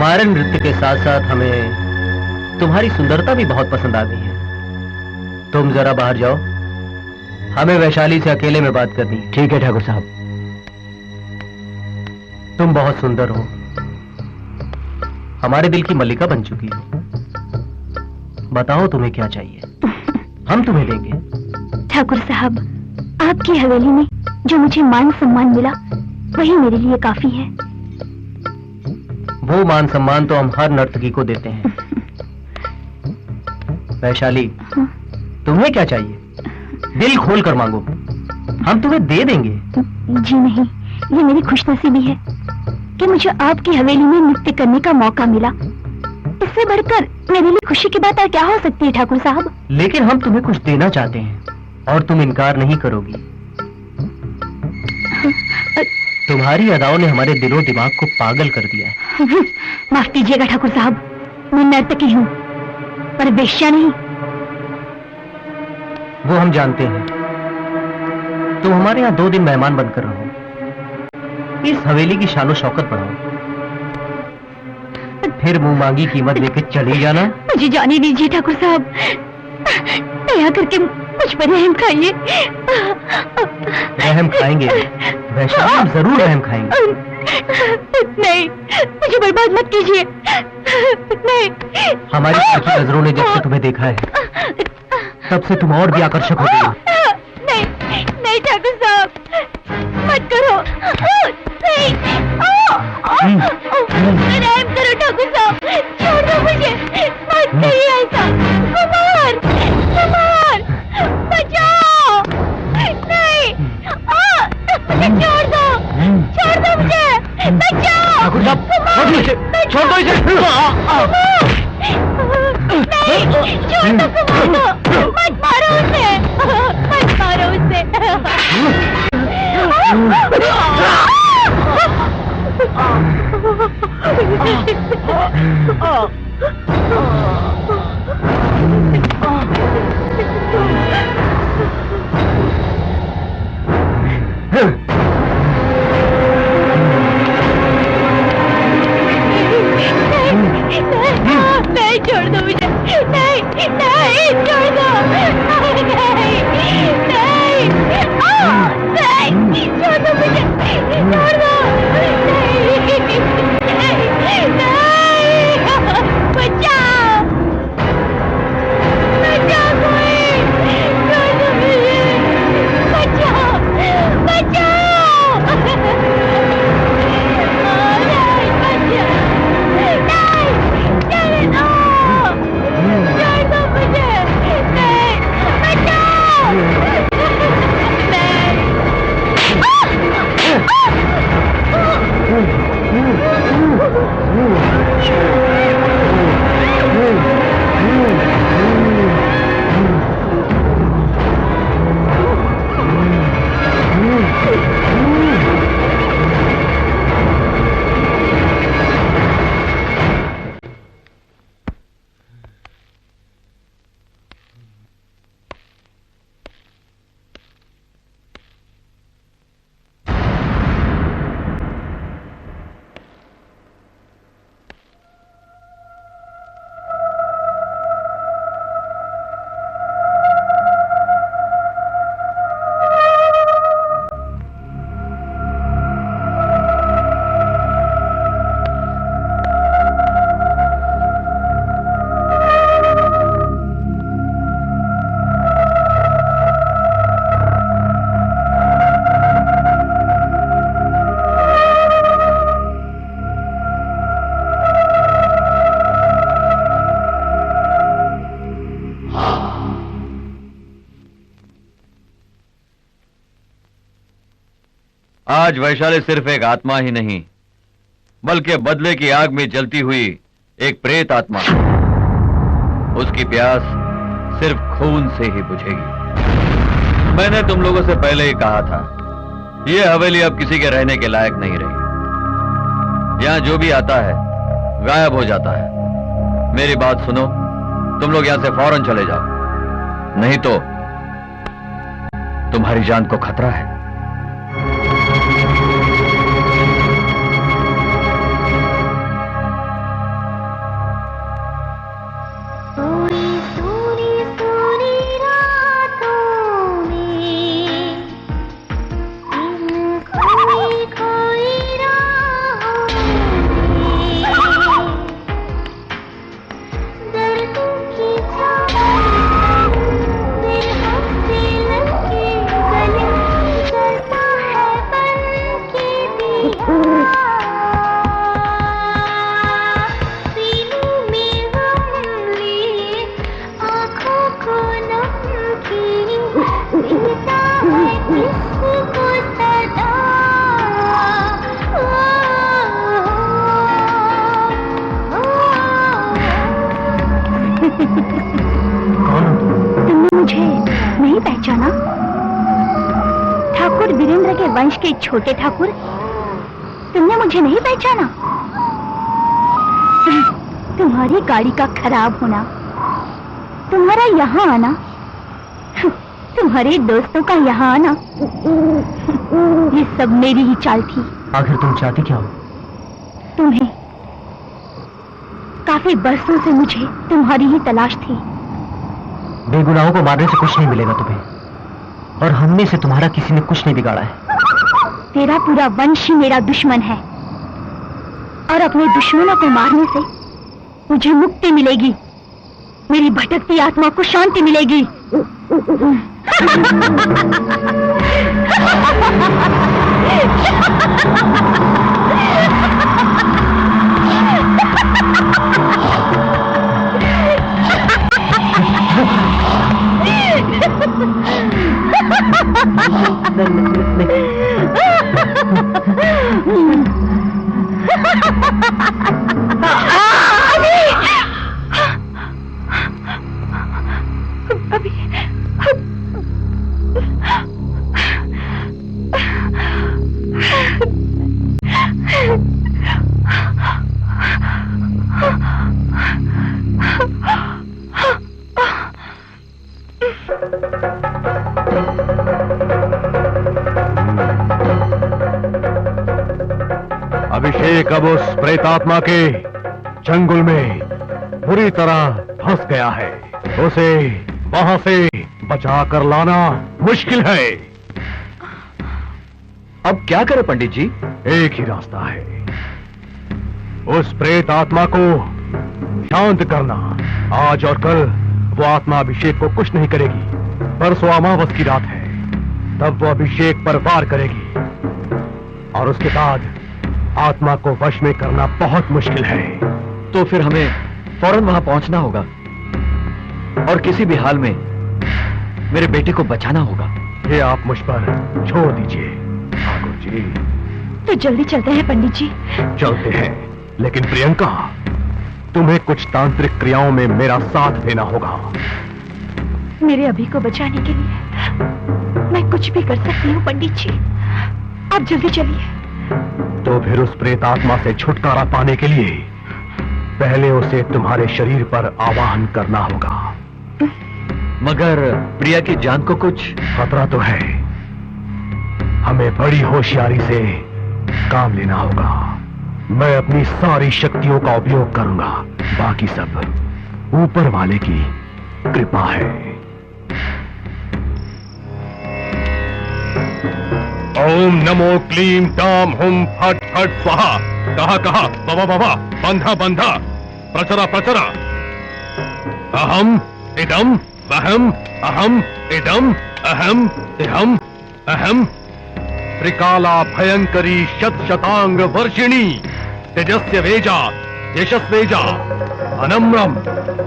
तुम्हारे नृत्य के साथ साथ हमें तुम्हारी सुंदरता भी बहुत पसंद आ गई है। तुम जरा बाहर जाओ, हमें वैशाली से अकेले में बात करनी है। ठीक है ठाकुर साहब। तुम बहुत सुंदर हो, हमारे दिल की मल्लिका बन चुकी हो। बताओ तुम्हें क्या चाहिए, हम तुम्हें देंगे। ठाकुर साहब, आपकी हवेली में जो मुझे मान सम्मान मिला वही मेरे लिए काफी है। वो मान सम्मान तो हम हर नर्तकी को देते हैं। वैशाली, तुम्हें क्या चाहिए? दिल खोल कर मांगो, हम तुम्हें दे देंगे। जी नहीं, ये मेरी खुशनसीबी है कि मुझे आपकी हवेली में नृत्य करने का मौका मिला। इससे बढ़कर मेरे लिए खुशी की बात और क्या हो सकती है ठाकुर साहब? लेकिन हम तुम्हें कुछ देना चाहते हैं और तुम इनकार नहीं करोगी। तुम्हारी अदाओं ने हमारे दिलो दिमाग को पागल कर दिया है। माफ कीजिएगा ठाकुर साहब, मैं नर्तकी हूँ पर वेश्या नहीं। वो हम जानते हैं। तुम हमारे यहाँ 2 दिन मेहमान बनकर रहो, इस हवेली की शानो शौकत बढ़ाओ, फिर मुंह मांगी कीमत लेकर चली जाना। मुझे जाने दीजिए ठाकुर साहब, दया करके मुझ पर रहम खाइए। रहम खाएंगे वैशाली, हम जरूर रहम खाएंगे। नहीं, मुझे बर्बाद मत कीजिए। नहीं। हमारी की नजरों ने जब से तुम्हें देखा है तब से तुम और भी आकर्षक हो गई। नहीं, नहीं ठाकुर साहब, मत करो। नहीं, रहम करो ठाकुर साहब, छोड़ दो मुझे, मत करिए ऐसा। कुमार, कुमार, बचाओ। नहीं, मुझे छोड़ दो, छोड़ दो मुझे, बचाओ। ठाकुर साहब, छोड़ दो इसे। नहीं, छोड़ दो कुमार को, मत मारो उसे, मत मारो उसे। नहीं, छोड़ दो मुझे। नहीं, नहीं, छोड़ दो। नहीं, नहीं, नहीं, छोड़ दो मुझे, छोड़ दो। नहीं, नहीं, बचाओ, बचाओ कोई, छोड़ दो मुझे, बचाओ, बचाओ। नहीं, बचाओ, नहीं, छोड़ दो, छोड़ दो मुझे, नहीं, बचाओ, नहीं। आज वैशाली सिर्फ एक आत्मा ही नहीं बल्कि बदले की आग में जलती हुई एक प्रेत आत्मा। उसकी प्यास सिर्फ खून से ही बुझेगी। मैंने तुम लोगों से पहले ही कहा था, यह हवेली अब किसी के रहने के लायक नहीं रही। यहां जो भी आता है गायब हो जाता है। मेरी बात सुनो, तुम लोग यहां से फौरन चले जाओ, नहीं तो तुम्हारी जान को खतरा है। पहचाना? ठाकुर वीरेंद्र के वंश के छोटे ठाकुर, तुमने मुझे नहीं पहचाना? तुम्हारी गाड़ी का खराब होना, तुम्हारा यहाँ आना, तुम्हारे दोस्तों का यहाँ आना, ये सब मेरी ही चाल थी। आखिर तुम चाहती क्या हो? तुम्हें। काफी बरसों से मुझे तुम्हारी ही तलाश थी। बेगुनाहों को मारने से कुछ नहीं मिलेगा तुम्हें, और हमने से तुम्हारा किसी ने कुछ नहीं बिगाड़ा है। तेरा पूरा वंश ही मेरा दुश्मन है, और अपने दुश्मनों को मारने से मुझे मुक्ति मिलेगी, मेरी भटकती आत्मा को शांति मिलेगी। अभिषेक अब उस प्रेतात्मा के चंगुल में बुरी तरह फंस गया है। उसे वहां से बचा कर लाना मुश्किल है। अब क्या करें पंडित जी? एक ही रास्ता है, उस प्रेत आत्मा को शांत करना। आज और कल वो आत्मा अभिषेक को कुछ नहीं करेगी। परसों अमावस की रात है, तब वो अभिषेक पर वार करेगी, और उसके बाद आत्मा को वश में करना बहुत मुश्किल है। तो फिर हमें फौरन वहां पहुंचना होगा, और किसी भी हाल में मेरे बेटे को बचाना होगा। ये आप मुझ पर छोड़ दीजिए ठाकुर जी। तो जल्दी चलते हैं पंडित जी। चलते हैं, लेकिन प्रियंका, तुम्हें कुछ तांत्रिक क्रियाओं में मेरा साथ देना होगा। मेरे अभी को बचाने के लिए मैं कुछ भी कर सकती हूँ पंडित जी, आप जल्दी चलिए। तो फिर उस प्रेत आत्मा से छुटकारा पाने के लिए पहले उसे तुम्हारे शरीर पर आवाहन करना होगा। मगर प्रिया की जान को कुछ खतरा तो है, हमें बड़ी होशियारी से काम लेना होगा। मैं अपनी सारी शक्तियों का उपयोग करूंगा, बाकी सब ऊपर वाले की कृपा है। ओम नमो क्लीम टाम हुम फट फट स्वाहा। कहा कहा बाबा बाबा, बंधा बंधा, प्रचरा प्रचरा। अहम इदम वहम, अहम इदम अहम इहम अहम। त्रिकाला भयंकरी शत शतांग वर्षिणी, तेजस्य वेजा यशस्वेजा, अनम्रम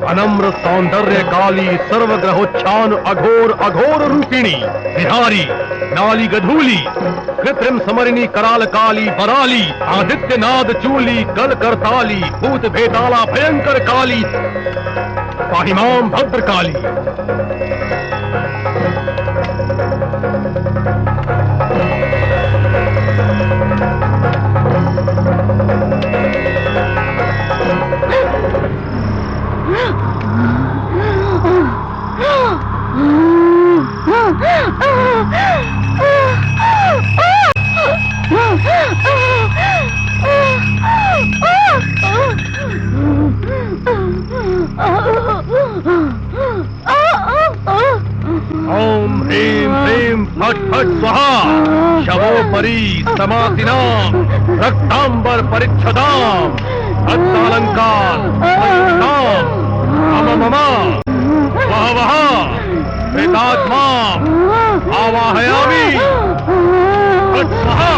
अनम्र सौंदर्य काली, सर्वग्रहोच्छान अघोर अघोर रूपिणी, विहारी नाली गधूली, कृत्रिम समरिणी कराल काली बराली, आदित्य नाद चूली कल करताली, भूत भेताला भयंकर काली, पाहिमाम भद्र काली। ओम ह्रीं ह्रीं फट फट स्वाहा। शवोपरि समासिनाम रक्तांबर परिच्छदाम, अत्तालंकार मम मम वह वह प्रेतात्मा आवाहयामि। फट स्वाहा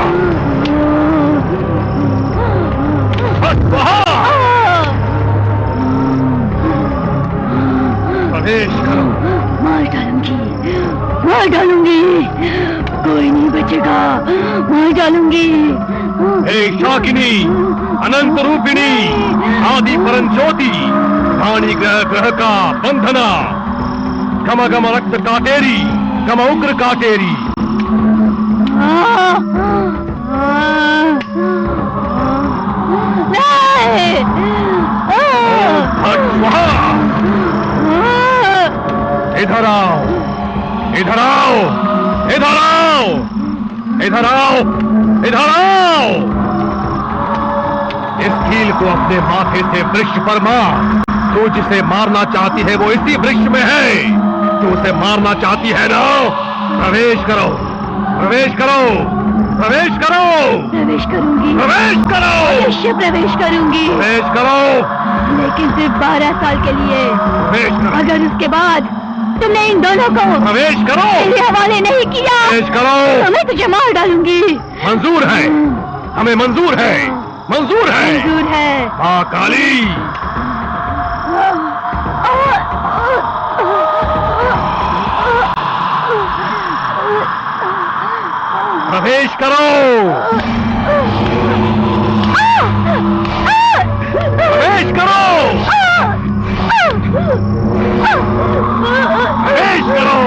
फट स्वाहा। प्रवेश करो। मार डालूंगी, कोई नहीं बचेगा, मार डालूंगी। हे शाकिनी, अनंत रूपिणी, आदि परम ज्योति, प्राणी ग्रह ग्रह का बंधना, घम घम रक्त काटेरी, कमउग्र काटेरी। इधर आओ, इधर आओ, इधर आओ, इधर आओ, इधर आओ। इस कील को अपने माथे से वृक्ष पर मार। तू जिसे मारना चाहती है वो इसी वृक्ष में है। तू उसे मारना चाहती है ना? प्रवेश करो, प्रवेश करो, प्रवेश करो, प्रवेश करूंगी, प्रवेश करो, अवश्य प्रवेश करूंगी, प्रवेश करो, लेकिन सिर्फ 12 साल के लिए। प्रवेश करो, अगर उसके बाद तुमने इन दोनों को प्रवेश करो, मेरे हवाले नहीं किया प्रवेश करो, तो मैं तुझे मार डालूंगी। मंजूर है, हमें मंजूर है, मंजूर है, मंजूर है। माँ काली। प्रवेश करो, प्रवेश करो, प्रवेश करो।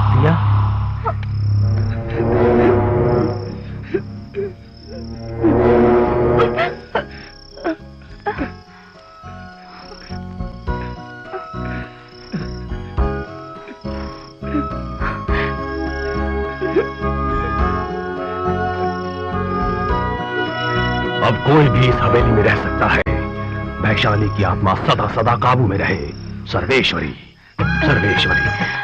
प्रिया, अब कोई भी इस हवेली में रह सकता है। वैशाली की आत्मा सदा सदा काबू में रहे। सर्वेश्वरी, सर्वेश्वरी।